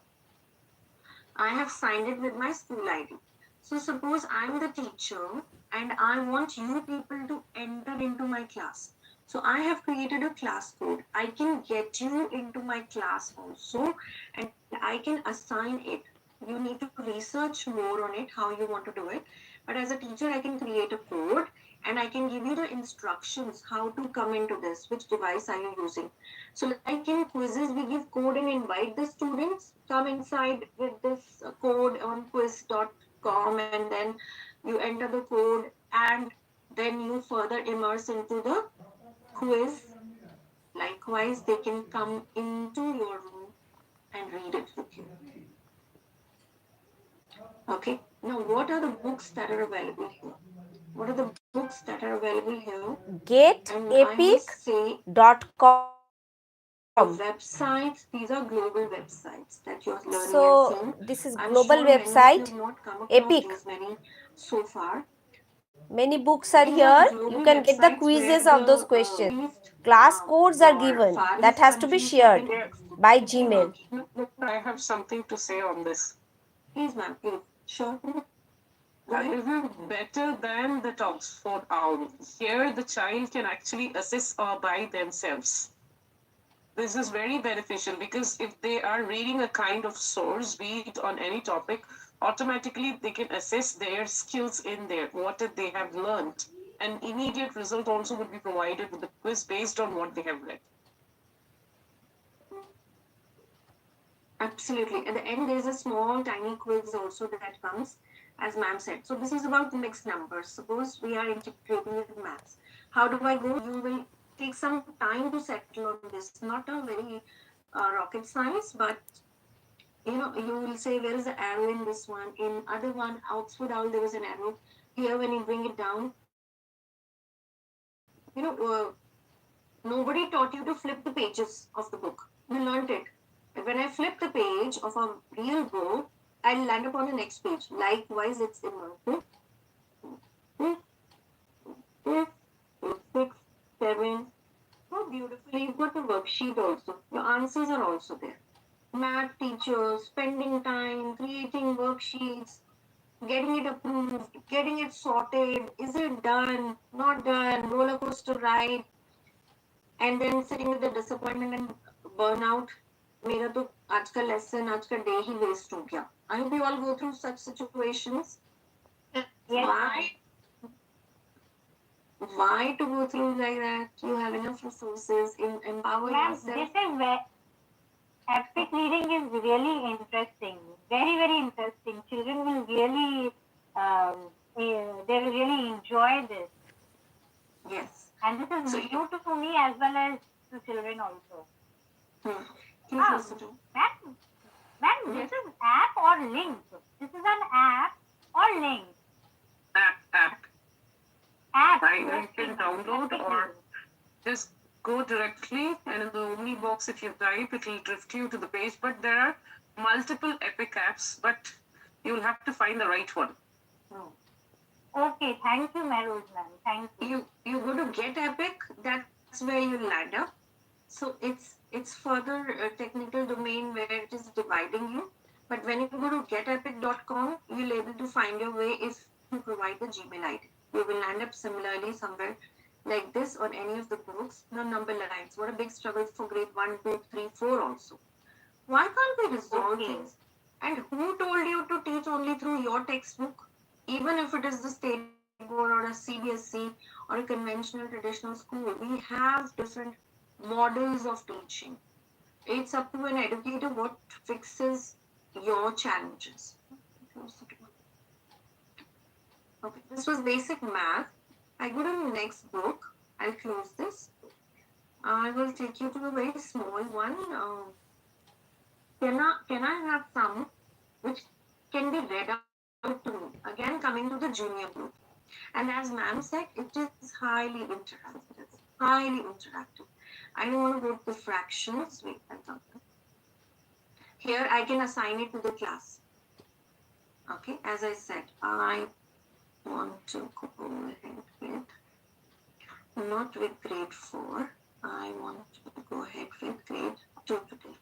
I have signed it with my school ID. So, suppose I'm the teacher and I want you people to enter into my class. So, I have created a class code. I can get you into my class also, and I can assign it. You need to research more on it, how you want to do it. But as a teacher, I can create a code and I can give you the instructions how to come into this, which device are you using. So like in quizzes, we give code and invite the students come inside with this code on quiz.com, and then you enter the code and then you further immerse into the quiz. Likewise, they can come into your room and read it with you. Okay. Now, what are the books that are available here? What are the books that are available here? Getepic.com. Websites, these are global websites that you're learning and So seeing. this is I'm global sure many of you website have not come across Epic. these many so far. Many books are These are here. global You can get the websites quizzes where of those the questions. least Class codes are or given. That farthest has to be countries have shared been by Gmail. Look, I have something to say on this. Please, ma'am, please. Sure. This is better than the Oxford Owl. Here, the child can actually assess by themselves. This is very beneficial because if they are reading a kind of source, be it on any topic, automatically they can assess their skills in there, what they have learned. An immediate result also would be provided with the quiz based on what they have read. Absolutely. At the end, there's a small, tiny quiz also that comes, as ma'am said. So this is about mixed numbers. Suppose we are integrating with maths. How do I go? You will take some time to settle on this. Not a very rocket science, but you will say where is the arrow in this one? In other one, Oxford Owl, there was an arrow. Here, when you bring it down, Nobody taught you to flip the pages of the book. You learned it. And when I flip the page of a real book, I'll land up on the next page. Likewise, it's immersive. This, 6, 7. So beautifully, you've got the worksheet also. Your answers are also there. Math teachers, spending time, creating worksheets, getting it approved, getting it sorted. Is it done? Not done? Roller coaster ride. And then sitting with the disappointment and burnout. मेरा तो आज का lesson, आज का day ही waste हो गया. I hope you all go through such situations. Yes. Why to go through like that? You have enough resources. Empower Ma'am, yourself. this is where epic reading is really interesting. Very, very interesting. Children will really, they will really enjoy this. Yes. And this is So new to me as well as to children also. Please Ah, listen to. Ma'am, this is app or link? This is an app or link? App. App. Either you can download or just go directly, and in the Omni box, if you type, it will drift you to the page. But there are multiple epic apps, but you'll have to find the right one. Okay, thank you, Meroz ma'am. Thank you. You go to Get Epic. That's where you land up. So it's further a technical domain where it is dividing you. But when you go to getepic.com, you'll able to find your way if you provide the Gmail ID. You will land up similarly somewhere like this on any of the books. No number lines. What a big struggle for grade 1, 2, 3, 4 also. Why can't we resolve things? And who told you to teach only through your textbook? Even if it is the state board or a CBSE or a conventional traditional school, we have different models of teaching. It's up to an educator what fixes your challenges. Okay, this was basic math. I go to the next book. I'll close this. I will take you to a very small one. Can I have some which can be read out to me? Again, coming to the junior group. And as ma'am said, it is highly interactive. Highly interactive. I don't want to go to the fractions. Wait, I got them. Here I can assign it to the class. Okay, as I said, I want to go ahead with, not with grade 4. I want to go ahead with grade 2 today.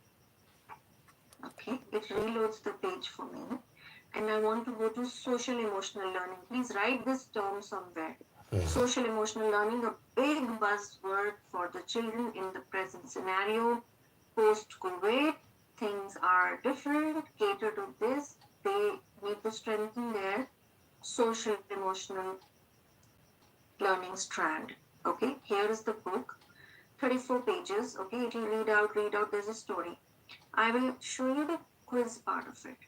Okay, it reloads the page for me. And I want to go to social emotional learning. Please write this term somewhere. Social emotional learning, a big buzzword for the children in the present scenario. Post-COVID, things are different, cater to this. They need to strengthen their social emotional learning strand. Okay, here is the book, 34 pages. Okay, it will read out, there's a story. I will show you the quiz part of it.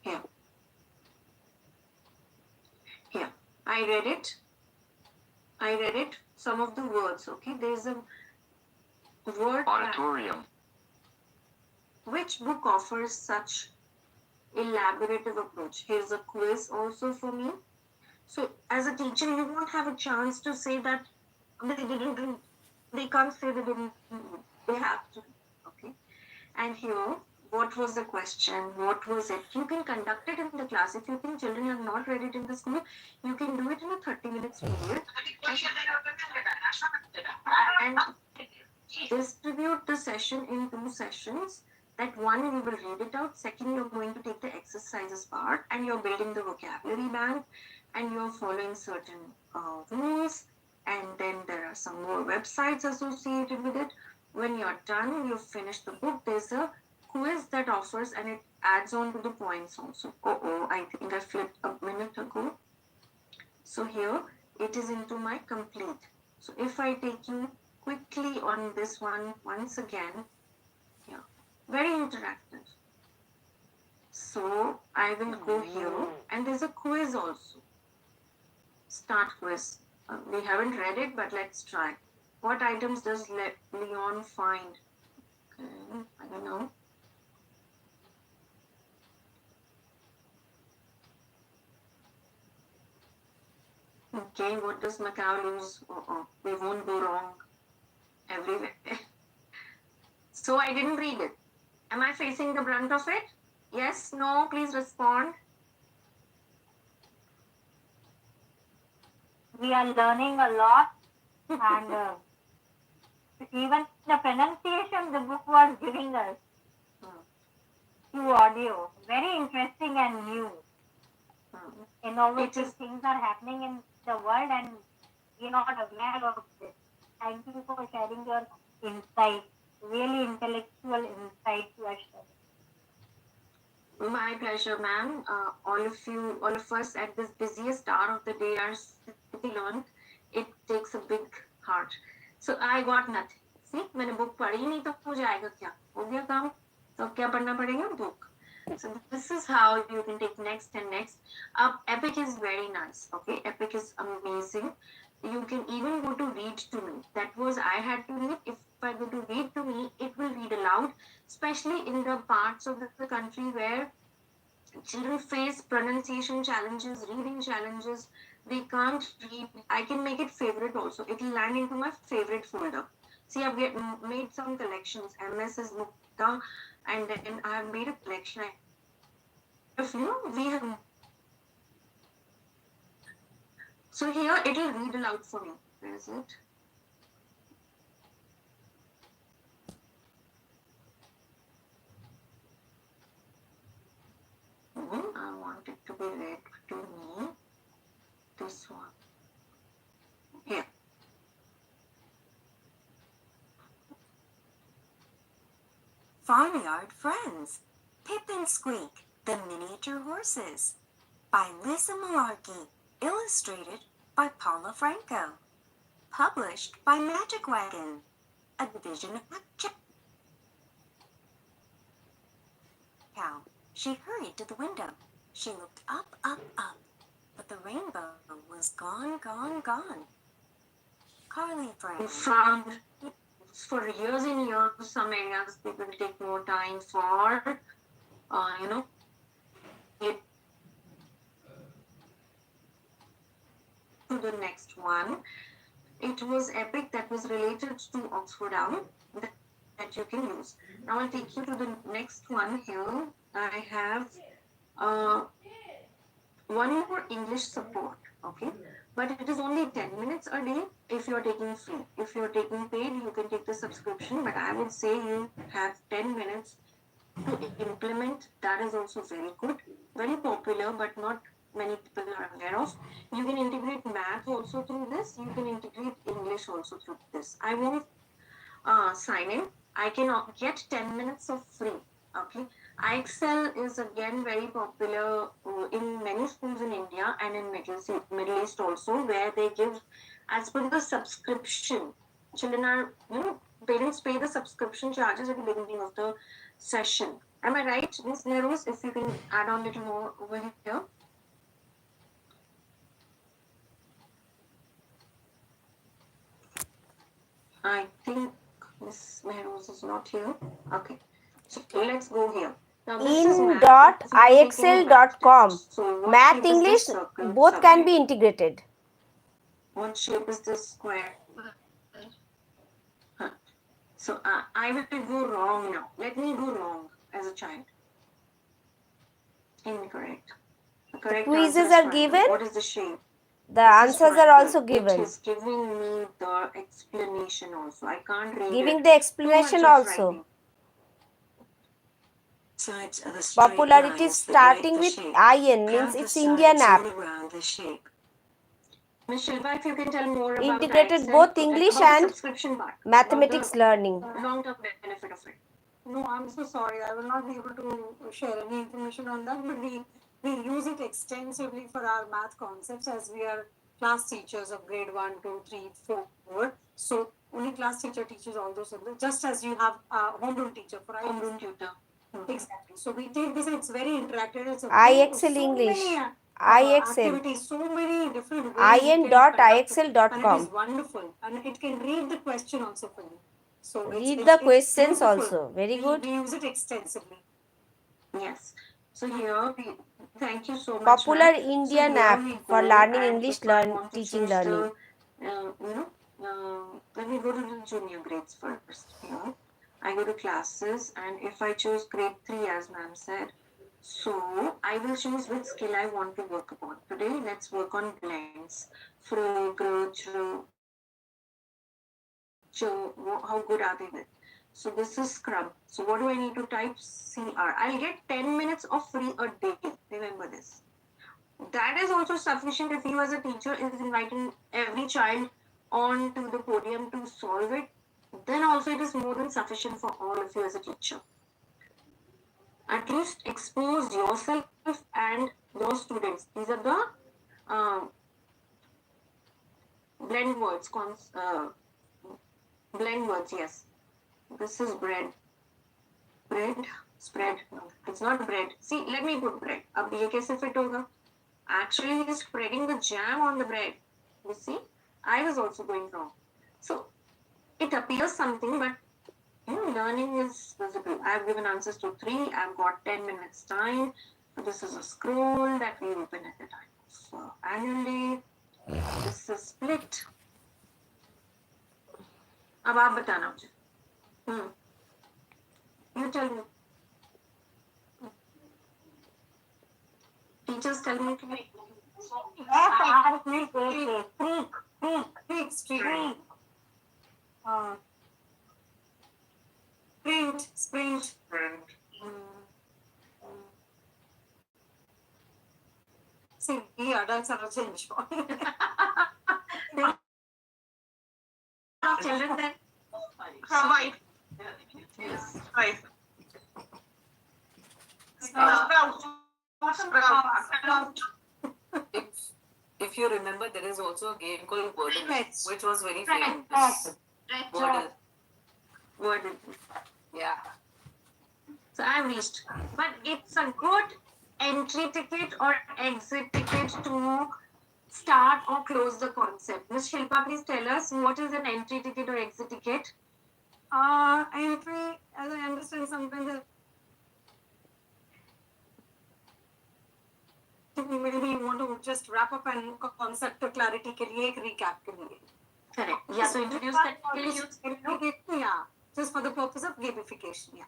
Here. Here. I read it. Some of the words, okay? There's a word. Auditorium. Which book offers such elaborative approach? Here's a quiz also for me. So as a teacher, you won't have a chance to say that they can't say they didn't, they have to, okay? And here, what was the question? What was it? You can conduct it in the class. If you think children have not read it in the school, you can do it in a 30 minutes period. And distribute the session in 2 sessions. That one, you will read it out. Second, you're going to take the exercises part and you're building the vocabulary bank and you're following certain rules. And then there are some more websites associated with it. When you're done, you've finished the book, there's a quiz that offers and it adds on to the points also. I think I flipped a minute ago. So here it is into my complete. So if I take you quickly on this one once again, yeah, very interactive. So I will go here and there's a quiz also. Start quiz. We haven't read it, but let's try. What items does Leon find? Okay, I don't know. Okay, what does Macau lose? We won't go wrong everywhere. So I didn't read it. Am I facing the brunt of it? Yes, no, please respond. We are learning a lot, and even the pronunciation the book was giving us through audio, very interesting and new. Innovative things are happening in the world, and we are not aware of this. Thank you for sharing your insight, really intellectual insight to us. My pleasure, ma'am. All of us at this busiest hour of the day are to learn. It takes a big heart. So I got nothing. See, मैंने book पढ़ी नहीं तो मुझे आएगा क्या? हो गया काम. तो क्या पढ़ना पड़ेगा? Book. So this is how you can take next and next. Epic is very nice. Okay, Epic is amazing. You can even go to read to me. That was I had to read. If I go to read to me, it will read aloud, especially in the parts of the country where children face pronunciation challenges, reading challenges. They can't read. I can make it favorite also. It will land into my favorite folder. See, I've made some collections. MS is Mukta, and then I have made a collection. If we have. So here it will read aloud for me. Where is it? I want it to be read to me. This one. Here. Farmyard Friends, Pip and Squeak, the Miniature Horses, by Lisa Malarkey, illustrated by Paula Franco, published by Magic Wagon, a division of Cow. She hurried to the window. She looked up, but the rainbow was gone, gone, gone. Carly Brown. For years and years, some areas people take more time for, it to the next one. It was Epic that was related to Oxford Owl that you can use. Now I'll take you to the next one here. I have one more English support, okay? But it is only 10 minutes a day if you're taking free. If you're taking paid, you can take the subscription, but I would say you have 10 minutes to implement. That is also very good. Very popular, but not many people are aware of. You can integrate math also through this. You can integrate English also through this. I won't sign in. I can get 10 minutes of free, okay? IXL is again very popular in many schools in India and in Middle East also, where they give as per the subscription. Children are, parents pay the subscription charges at the beginning of the session. Am I right, Ms. Nerus? If you can add on a little more over here. I think Ms. Mehruz is not here. Okay. So let's go here. in.ixl.com. Math, English, both can be integrated. What shape is this square? So I will go wrong now. Let me go wrong as a child. Incorrect. The correct Quizzes are given. What is the shape? The answers are also given. It is giving me the explanation also. I can't read Giving the explanation also. Popularity starting with IN means it's Indian app. Ms. Shilpa, if you can tell more about Integrated both English and mathematics learning. Long-term benefit of it. No, I'm so sorry. I will not be able to share any information on that, but we use it extensively for our math concepts as we are class teachers of grade 1, 2, 3, 4. So only class teacher teaches all those subjects, just as you have a homeroom teacher for homeroom tutor. Exactly. So we take this, it's very interactive. It's IXL English. IXL. Activities, so many different ways. in.ixl.com. It is wonderful. And it can read the question also for you. So read the questions also. Very good. We use it extensively. Yes. So here we thank you so much. Popular ma'am. Indian so here app we for go, learning and English, if I want to teaching, choose learning. let me go to the junior grades first. Here I go to classes, and if I choose grade 3, as ma'am said, so I will choose which skill I want to work upon. Today, let's work on blends. Fro, gro, cho, how good are they with? So this is Scrum. So what do I need to type? CR. I'll get 10 minutes of free a day. Remember this. That is also sufficient if you as a teacher is inviting every child onto the podium to solve it. Then also it is more than sufficient for all of you as a teacher. At least expose yourself and your students. These are the blend words. Blend words, yes. This is bread. Bread, spread. No, it's not bread. See, let me put bread. अब ये कैसे fit होगा? Actually, he is spreading the jam on the bread. You see, I was also going wrong. So it appears something, but learning is visible. I have given answers to 3. I've got 10 minutes time. So this is a scroll that we open at the time of annually. This is split. अब आप बताना मुझे. You tell me. Teachers tell me to be. Streak. Sprint. See, we adults are also enjoying. Children then. Swipe. Yes. Swipe. If you remember, there is also a game called Wordle, Fetch. which was very Fetch. famous. Wordle. Wordle. Yeah. So I reached. But it's a good entry ticket or exit ticket to start or close the concept. Ms. Shilpa, please tell us what is an entry ticket or exit ticket? Entry, as I understand, sometimes maybe you want to just wrap up and concept to clarity के लिए एक recap के लिए. Correct. Yeah, so introduce that. Yeah, just for the purpose of gamification. Yeah.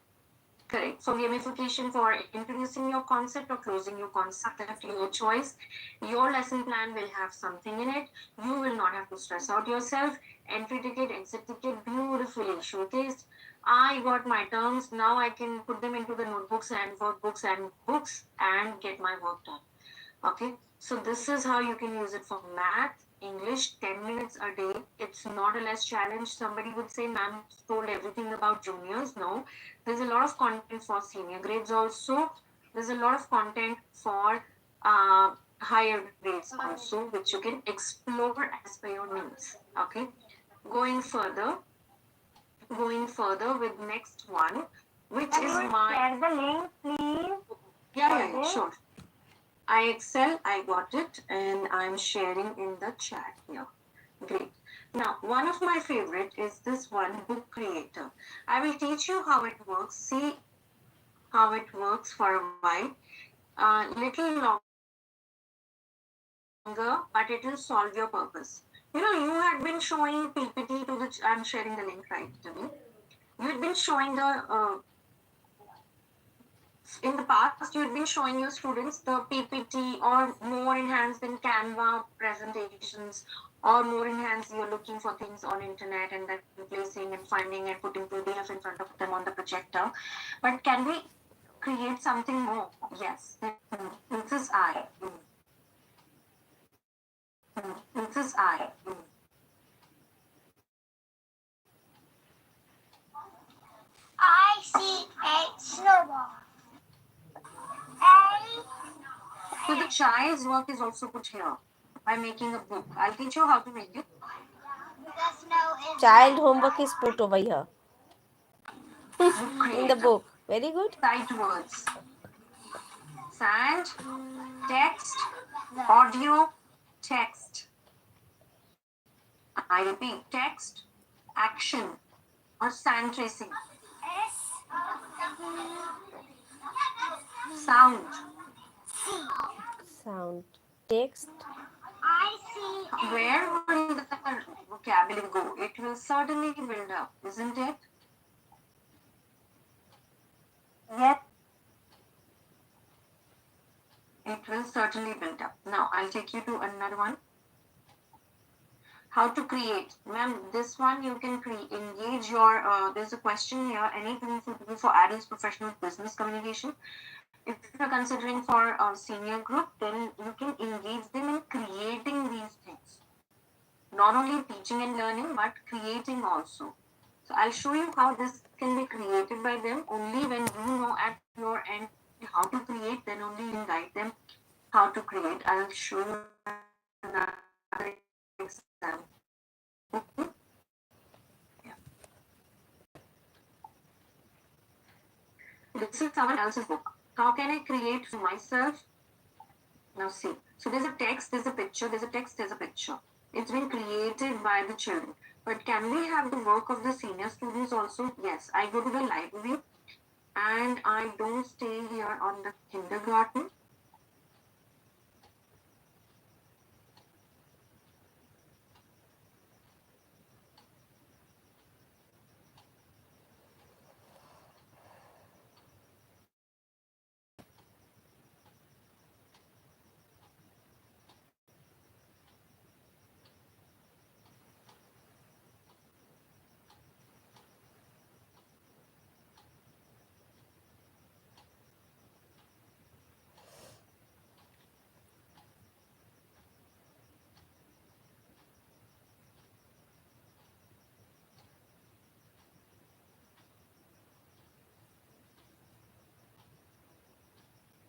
Correct. So gamification for introducing your concept or closing your concept, that's your choice. Your lesson plan will have something in it. You will not have to stress out yourself. Entry ticket, exit ticket, beautifully showcased. I got my terms. Now I can put them into the notebooks and workbooks and books and get my work done. Okay. So this is how you can use it for math, English, 10 minutes a day. It's not a less challenge. Somebody would say, ma'am told everything about juniors. No, there's a lot of content for senior grades also. There's a lot of content for higher grades also, which you can explore as per your needs. Okay. Going further with next one, which Can is you my. share the link, please? Yeah, sure. I excel, I got it, and I'm sharing in the chat here. Great. Now, one of my favorite is this one, Book Creator. I will teach you how it works. See how it works for a while. Little longer, but it will solve your purpose. You had been showing PPT to the. I'm sharing the link right away. You had been showing the. In the past, you had been showing your students the PPT or more enhanced than Canva presentations, or more enhanced you're looking for things on internet and then replacing and finding and putting PDF in front of them on the projector. But can we create something more? Yes. This is I. This is I. I see a snowball. So the child's work is also put here by making a book. I'll teach you how to make it. Child homework is put over here in the book. Very good. Sight words. Sand, text, audio, text. I repeat, text, action, or sand tracing. Sound. Sound. Text. Where will the vocabulary go? It will certainly build up, isn't it? Yes. It will certainly build up. Now, I'll take you to another one. How to create. Ma'am, this one you can engage your, there's a question here, anything suitable for adults, professional, business communication. If you're considering for a senior group, then you can engage them in creating these things. Not only teaching and learning, but creating also. So I'll show you how this can be created by them. Only when you know at your end how to create, then only you can guide them how to create. I'll show you another example. Okay. Yeah. This is someone else's book. How can I create for myself? Now see. So there's a text, there's a picture, there's a text, there's a picture. It's been created by the children. But can we have the work of the senior students also? Yes. I go to the library and I don't stay here on the kindergarten.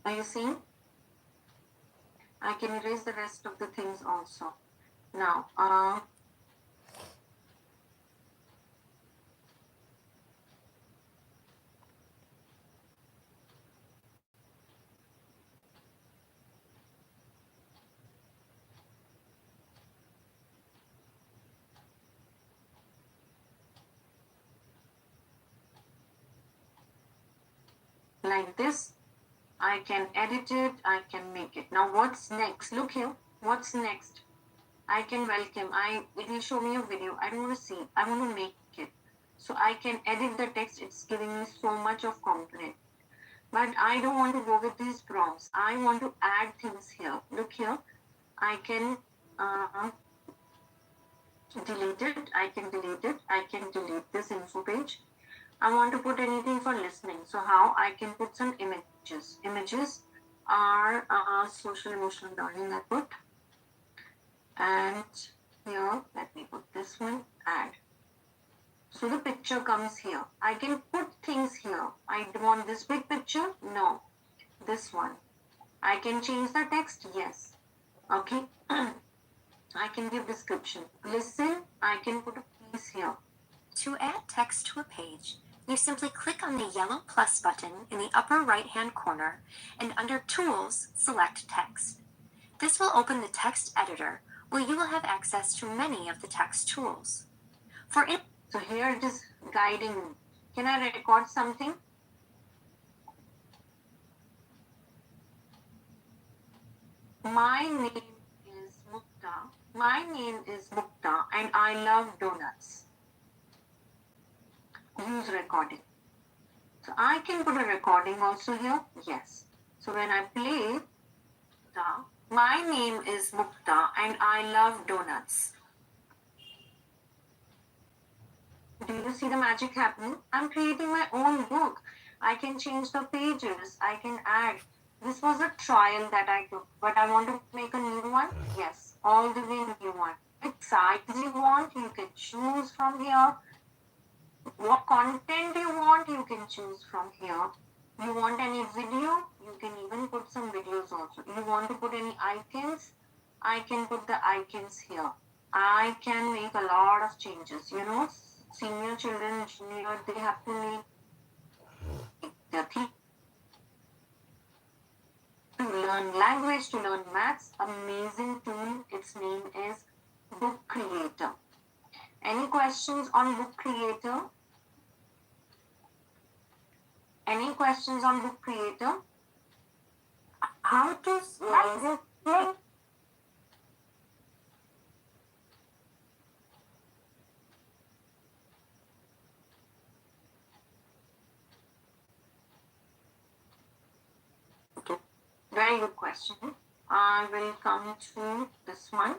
Are you seeing? I can erase the rest of the things also. Now, like this, I can edit it, I can make it. Now what's next? Look here, what's next? I can welcome, it will show me a video. I don't want to see, I want to make it. So I can edit the text, it's giving me so much of component. But I don't want to go with these prompts. I want to add things here. Look here, I can delete it, I can delete it, I can delete this info page. I want to put anything for listening. So how I can put some images. Images are social emotional learning I put. And here, let me put this one, add. So the picture comes here. I can put things here. I want this big picture? No. This one. I can change the text? Yes. Okay. I can give description. Listen, I can put a piece here. To add text to a page, you simply click on the yellow plus button in the upper right-hand corner and under Tools, select Text. This will open the text editor where you will have access to many of the text tools. So here it is guiding me. Can I record something? My name is Mukta. My name is Mukta and I love donuts. Use recording. So I can put a recording also here. Yes. So when I play, my name is Mukta and I love donuts. Do you see the magic happening? I'm creating my own book. I can change the pages. I can add. This was a trial that I took, but I want to make a new one. Yes, all the way new one. Which size you want, you can choose from here. What content you want, you can choose from here. You want any video, you can even put some videos also. You want to put any icons, I can put the icons here. I can make a lot of changes. You know, senior children, junior, they have to make their thing. To learn language, to learn maths, amazing tool. Its name is Book Creator. Any questions on Book Creator? Any questions on Book Creator? how to explain. Okay, very good question. I will come to this one.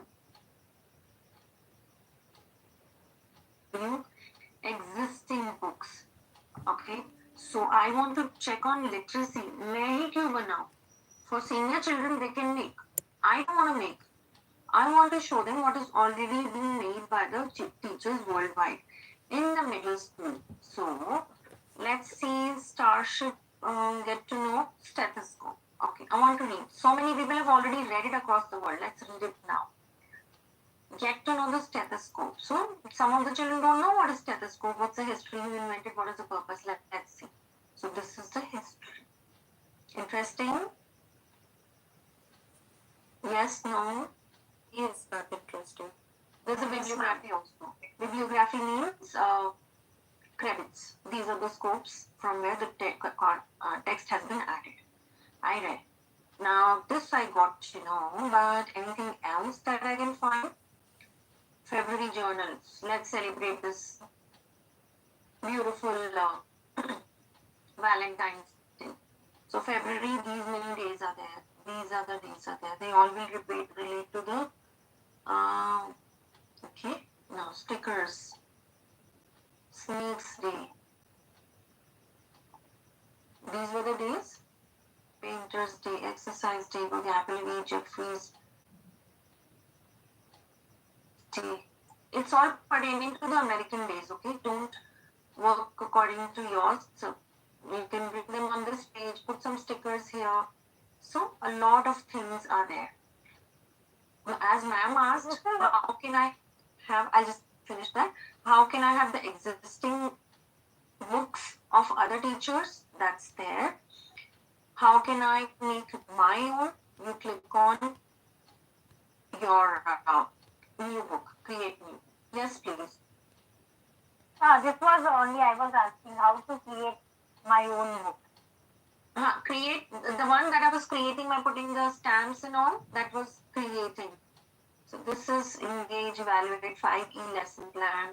New existing books. Okay, so I want to check on literacy. मैं क्यों बनाऊं? For senior children, they can make. I don't want to make. I want to show them what is already being made by the teachers worldwide in the middle school. So let's see Starship get to know stethoscope. Okay, I want to read. So many people have already read it across the world. Let's read it now. Get to know the stethoscope. So some of the children don't know what is stethoscope, what's the history, who invented, what is the purpose. Let's see. So this is the history. Interesting? Yes, no? Yes, that's interesting. There's a bibliography also. Bibliography means credits. These are the scopes from where the text has been added. I read. Now this I got to know, but anything else that I can find? February journals. Let's celebrate this beautiful Valentine's Day. So February, these many days are there. These other days are there. They all will relate to the okay. Now stickers. Snakes Day. These were the days. Painters Day, Exercise Day, Vocabulary, Jeffries Day. It's all pertaining to the American days, okay? Don't work according to yours. So you can bring them on this page, put some stickers here. So a lot of things are there. As ma'am asked, how can I have, I'll just finish that. How can I have the existing books of other teachers? That's there. How can I make my own? You click on your new book, create new. Yes, please. This was only I was asking how to create my own book. Create the one that I was creating by putting the stamps and all, that was creating. So this is engage, evaluate, 5E lesson plan.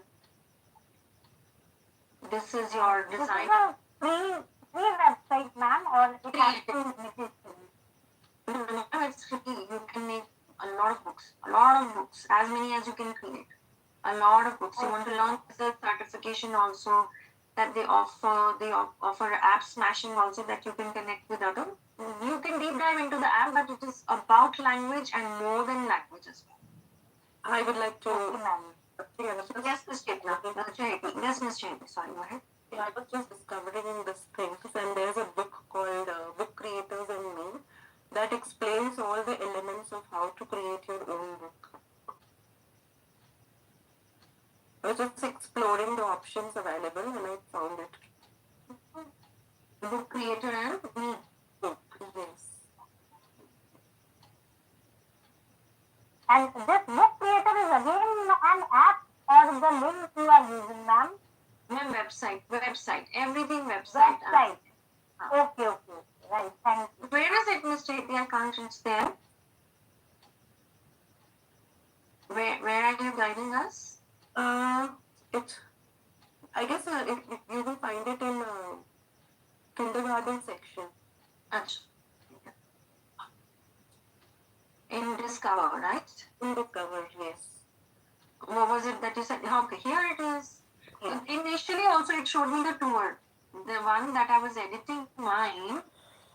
This is your design. This is a free website, ma'am, or it has to be No, it's free. You can make a lot of books, as many as you can create. A lot of books. You want to learn the certification also that they offer. They offer app smashing also that you can connect with other. You can deep dive into the app, but it is about language and more than language as well. I would like to. Yes, Ms. Chetna. Yes, Ms. Chetna. Sorry, go ahead. Yeah, I was just discovering this thing, and there's a book called Book Creators and Me that explains all the elements of how to create your own book. I was just exploring the options available and I found it. Book Creator and Me. Book, yes. And this book creator is again an app or the link you are using, ma'am? Ma'am, website. Everything website. Website. Okay. Right, thank you. Where is it, Mr. Hetty? I can't reach there. Where are you guiding us? I guess you will find it in kindergarten section. Achha. In Discover, right? In Discover, yes. What was it that you said? Okay, here it is. Yeah. Initially also it showed me the tour. The one that I was editing mine,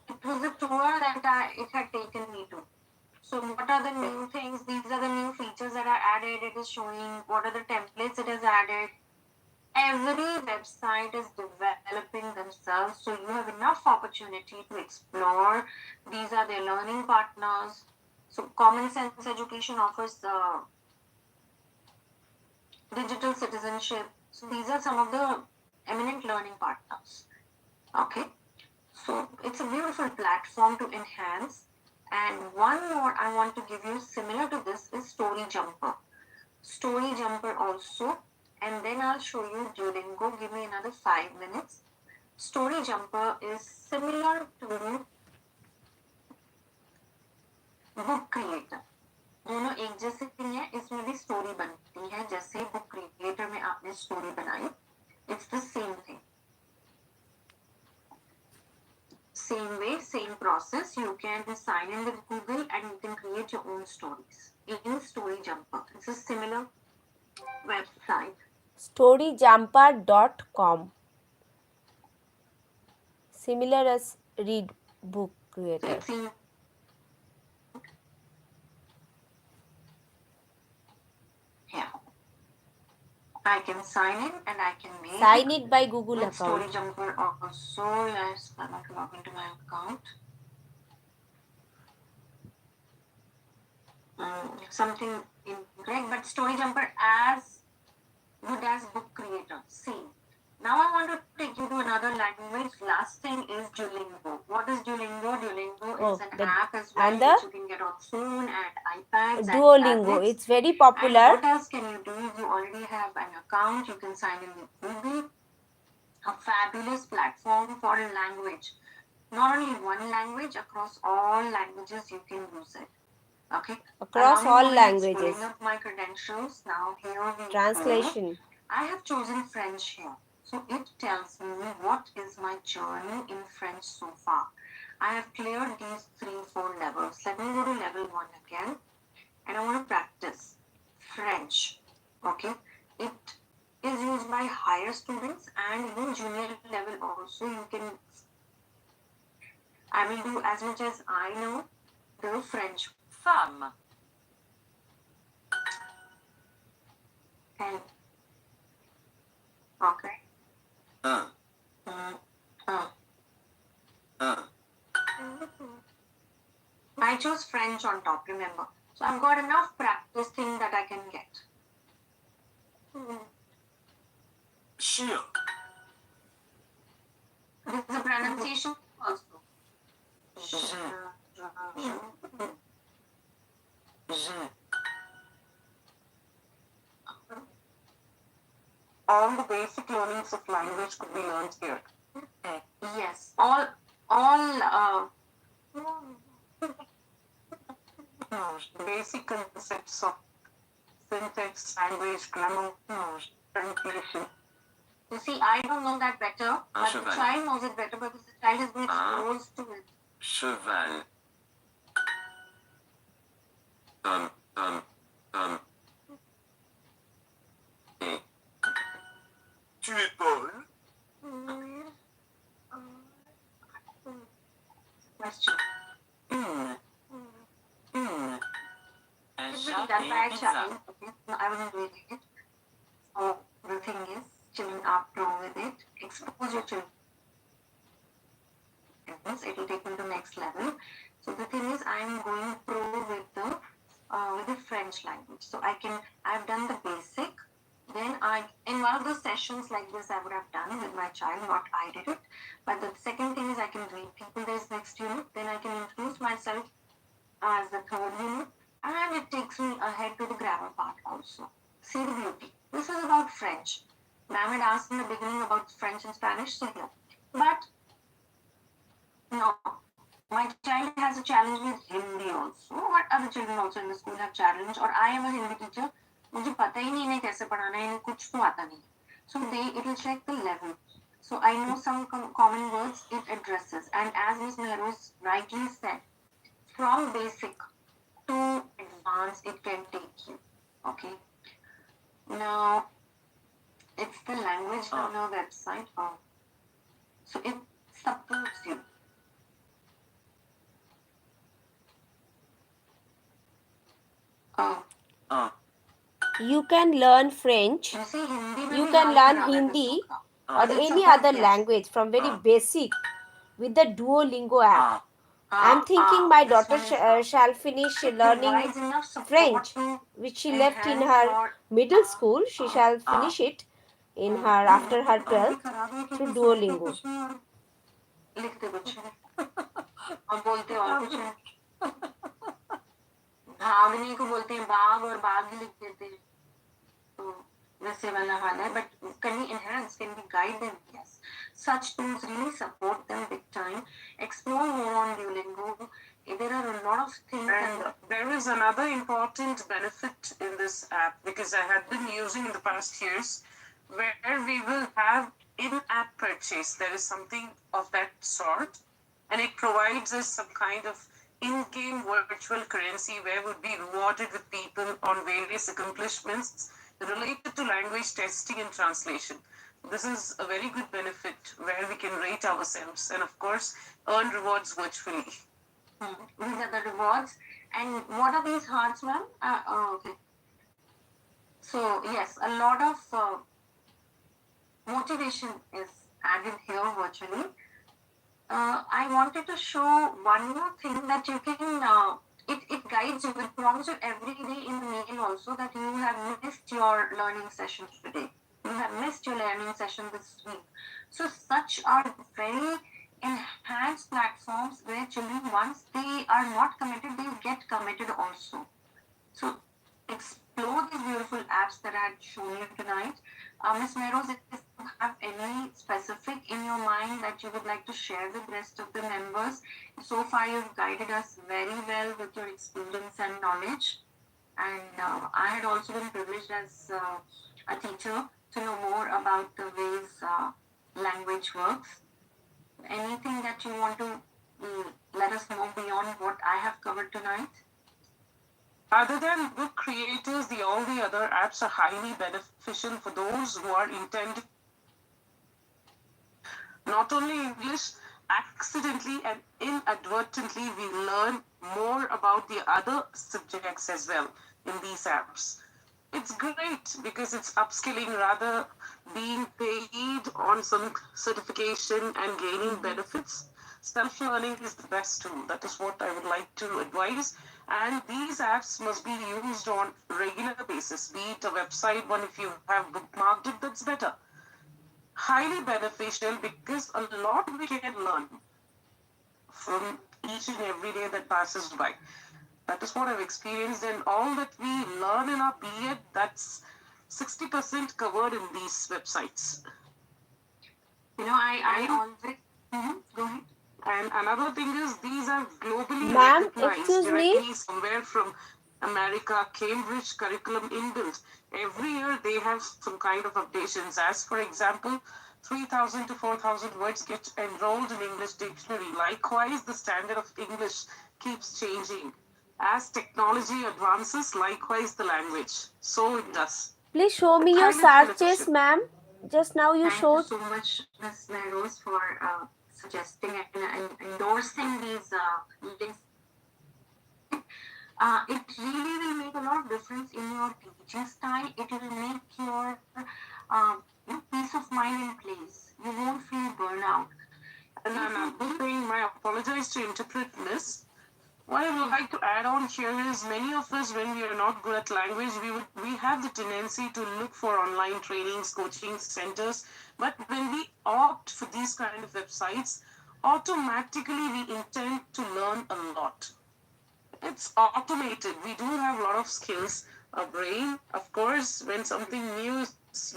it was a tour that it had taken me to. So what are the new things? These are the new features that are added. It is showing what are the templates it has added. Every website is developing themselves, so you have enough opportunity to explore. These are their learning partners. So Common Sense Education offers digital citizenship. So these are some of the eminent learning partners. Okay, so it's a beautiful platform to enhance. And one more I want to give you similar to this is Story Jumper. Story Jumper also, and then I'll show you Duolingo. Give me another 5 minutes. Story Jumper is similar to book creator, दोनों एक जैसे ही हैं, इसमें भी story बनती है जैसे book creator में आपने स्टोरी बनाई. It's the same thing. Same way, same process. You can sign in with Google and you can create your own stories. In Story Jumper, it's a similar website. Storyjumper.com. Similar as read book So creator. it's in, yeah. I can sign in and I can make Sign it by Google with Story account. Jumper also. Let's log into my account. Something incorrect, but Story Jumper as good as book creator. See. Now I want to take you to another language. Last thing is Duolingo. What is Duolingo? Duolingo is an app as well and the which you can get on phone and iPads Duolingo. and tablets. It's very And popular. what else can you do? You already have an account. You can sign in with Google. A fabulous platform for a language. Not only one language, across all languages you can use it. Okay. Across Allow me all a moment, languages. pulling up my credentials. Now here we go. Translation. I have chosen French here. So it tells me what is my journey in French so far. I have cleared these 3-4 levels. Let me go to level 1 again. And I want to practice French. Okay. It is used by higher students and even junior level also. You can, I will do as much as I know the French. Femme. And okay. I chose French on top, remember. So I've got enough practice thing that I can get. Sure. This is a pronunciation also. All the basic learnings of language could be learned here. Yes, all basic concepts of syntax, language, grammar, pronunciation. You see, I don't know that better, but the child knows it better because the child has been exposed to it. Cheval. Tu es Paul? Question. And It's been done by a pizza. child. Okay? No, I wasn't reading it. So the thing is, children are pro with it. Expose your children. It will take them to next level. So the thing is, I am going pro with the French language. So I've done the basic. Then in one of those sessions like this, I would have done with my child, not I did it. But the second thing is I can read people. There's next unit. Then I can introduce myself as the third unit. And it takes me ahead to the grammar part also. See the beauty. This is about French. Ma'am had asked in the beginning about French and Spanish, so here. But no, my child has a challenge with Hindi also. But other children also in the school have challenge. Or I am a Hindi teacher. मुझे पता ही नहीं इन्हें कैसे पढ़ाना है, इन्हें कुछ तो आता नहीं. So it will check the level. So I know some common words it addresses. And as Ms. Mehruz rightly said, from basic to advanced it can take you. Okay. Now it's the language learner website. So it supports you. You can learn French. You can learn Hindi or any other language from very basic with the Duolingo app. I'm thinking my daughter shall finish learning French, which she left in her middle school. She shall finish it in her after her 12th through Duolingo. लिखते कुछ और बोलते और कुछ है. भागने को बोलते हैं बाघ और बाघ ही लिख देते हैं. तो वैसे वाला हाल है, but can we enhance, can we guide them? Yes. Such tools really support them big time. Explore more on Duolingo. There are a lot of things. And there is another important benefit in this app, because I had been using in the past years, where we will have in-app purchase. There is something of that sort, and it provides us some kind of in-game virtual currency where we'll be rewarded with people on various accomplishments related to language testing and translation. This is a very good benefit where we can rate ourselves and, of course, earn rewards virtually. These are the rewards. And what are these hearts, ma'am? Okay. So, yes, a lot of motivation is added here virtually. I wanted to show one more thing that you can, it guides you, it prompts you every day in the mail also that you have missed your learning session today. You have missed your learning session this week. So such are very enhanced platforms where children, once they are not committed, they get committed also. So explore these beautiful apps that I had shown you tonight. Ms. Meros, if you have any specific in your mind that you would like to share with the rest of the members, so far you've guided us very well with your experience and knowledge. And I had also been privileged as a teacher to know more about the ways language works. Anything that you want to let us know beyond what I have covered tonight? Other than book creators, all the other apps are highly beneficial for those who are intended not only English, accidentally and inadvertently we learn more about the other subjects as well in these apps. It's great because it's upskilling rather being paid on some certification and gaining benefits. Self-learning is the best tool. That is what I would like to advise. And these apps must be used on regular basis. Be it a website one, if you have bookmarked it, that's better. Highly beneficial because a lot we can learn from each and every day that passes by. That is what I've experienced, and all that we learn in our period, that's 60% covered in these websites. You know, I always go ahead. And another thing is these are globally Ma'am, recognized excuse me. directly somewhere from America, Cambridge curriculum inbuilt. Every year they have some kind of updations. As for example, 3,000 to 4,000 words get enrolled in English dictionary. Likewise, the standard of English keeps changing. As technology advances, likewise the language. So it does. Please show me It's your highly searches, beneficial. ma'am. Just now you Thank showed. you so much, Ms. Meros, for suggesting and endorsing these links. It really will make a lot of difference in your teaching style. It will make your peace of mind in place. You won't feel burnout. And another thing, I apologize to interpret this. What I would like to add on here is many of us, when we are not good at language, we have the tendency to look for online trainings, coaching centers. But when we opt for these kind of websites, automatically we intend to learn a lot. It's automated. We do have a lot of skills. Our brain, of course, when something new,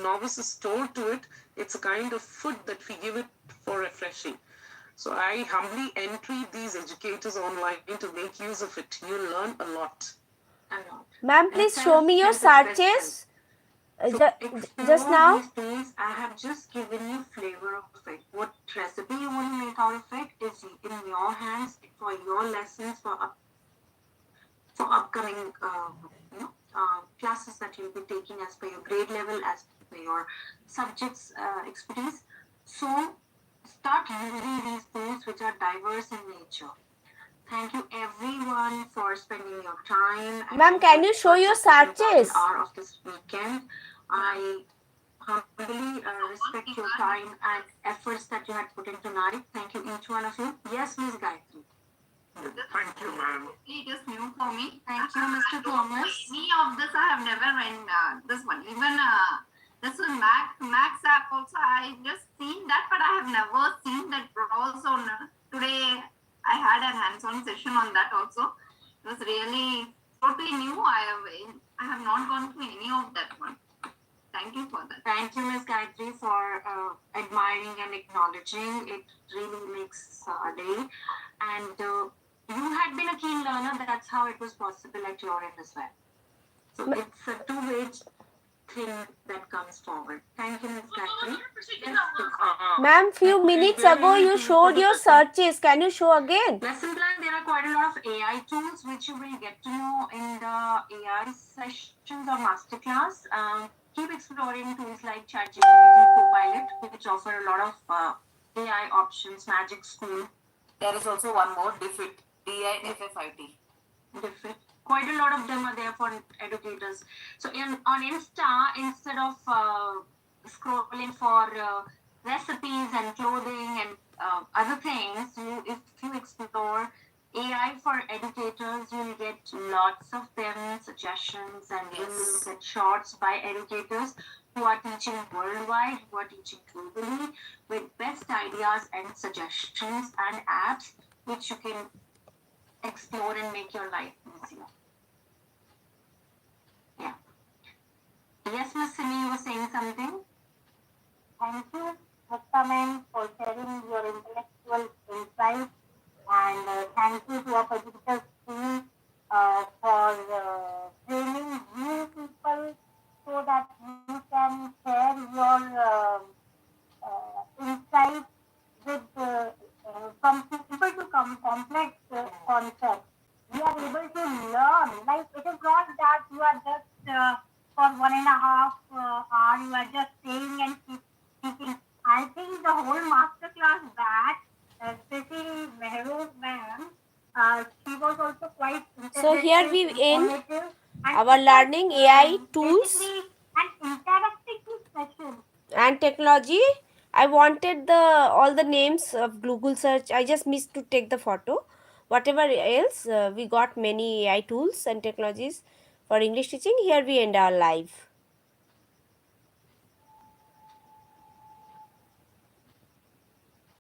novice is told to it, it's a kind of food that we give it for refreshing. So I humbly entreat these educators online to make use of it. You learn a lot. Ma'am, please show me your searches. Just now. These tools, I have just given you flavor of it. What recipe you want to make out of it is in your hands for your lessons, for upcoming classes that you'll be taking as per your grade level, as per your subjects expertise. So start using these tools which are diverse in nature. Thank you everyone for spending your time. Ma'am, can you show your searches? Hour of this weekend. I humbly respect your time and efforts that you had put in tonight. Thank you, each one of you. Yes, Ms. Gayatri. Thank you, ma'am. It is new for me. Thank you, Mr. Thomas. Any of this I have never read this one. Even this one Max app also I just seen that, but I have never seen that browse on. Today I had an hands-on session on that also. It was really totally new. I have not gone through any of that one. Thank you Thank you, Ms. Gayatri, for admiring and acknowledging. It really makes our day. And you had been a keen learner. That's how it was possible at your end as well. So it's a two-way thing that comes forward. Thank you, Ms. Gayatri. Ma'am, few minutes ago you showed your searches. Can you show again? Lesson plan, there are quite a lot of AI tools which you will get to know in the AI sessions or masterclass. Keep exploring tools like ChatGPT, Copilot, which offer a lot of AI options, Magic School. There is also one more, DFIT, DIFFIT. Different. Quite a lot of them are there for educators. So on Insta, instead of scrolling for recipes and clothing and other things, if you explore AI for educators, you'll get lots of them, suggestions, and you'll get shorts by educators who are teaching worldwide, who are teaching globally, with best ideas and suggestions and apps which you can explore and make your life easier. Yeah. Yes, Miss Simi, you were saying something? Thank you, Mukta ma'am, for sharing your intellectual insights, and thank you to our digital team for training new people so that you can share your insights with from simple to complex concepts. We are able to learn. Like it is not that you are just for 1.5 hour you are just staying and speaking. I think the whole masterclass that, especially Mehrooz ma'am, she was also quite So here we end informative, our learning AI tools basically an interactive session. and technology. I wanted the all the names of Google search. I just missed to take the photo. Whatever else, we got many AI tools and technologies for English teaching. Here we end our live.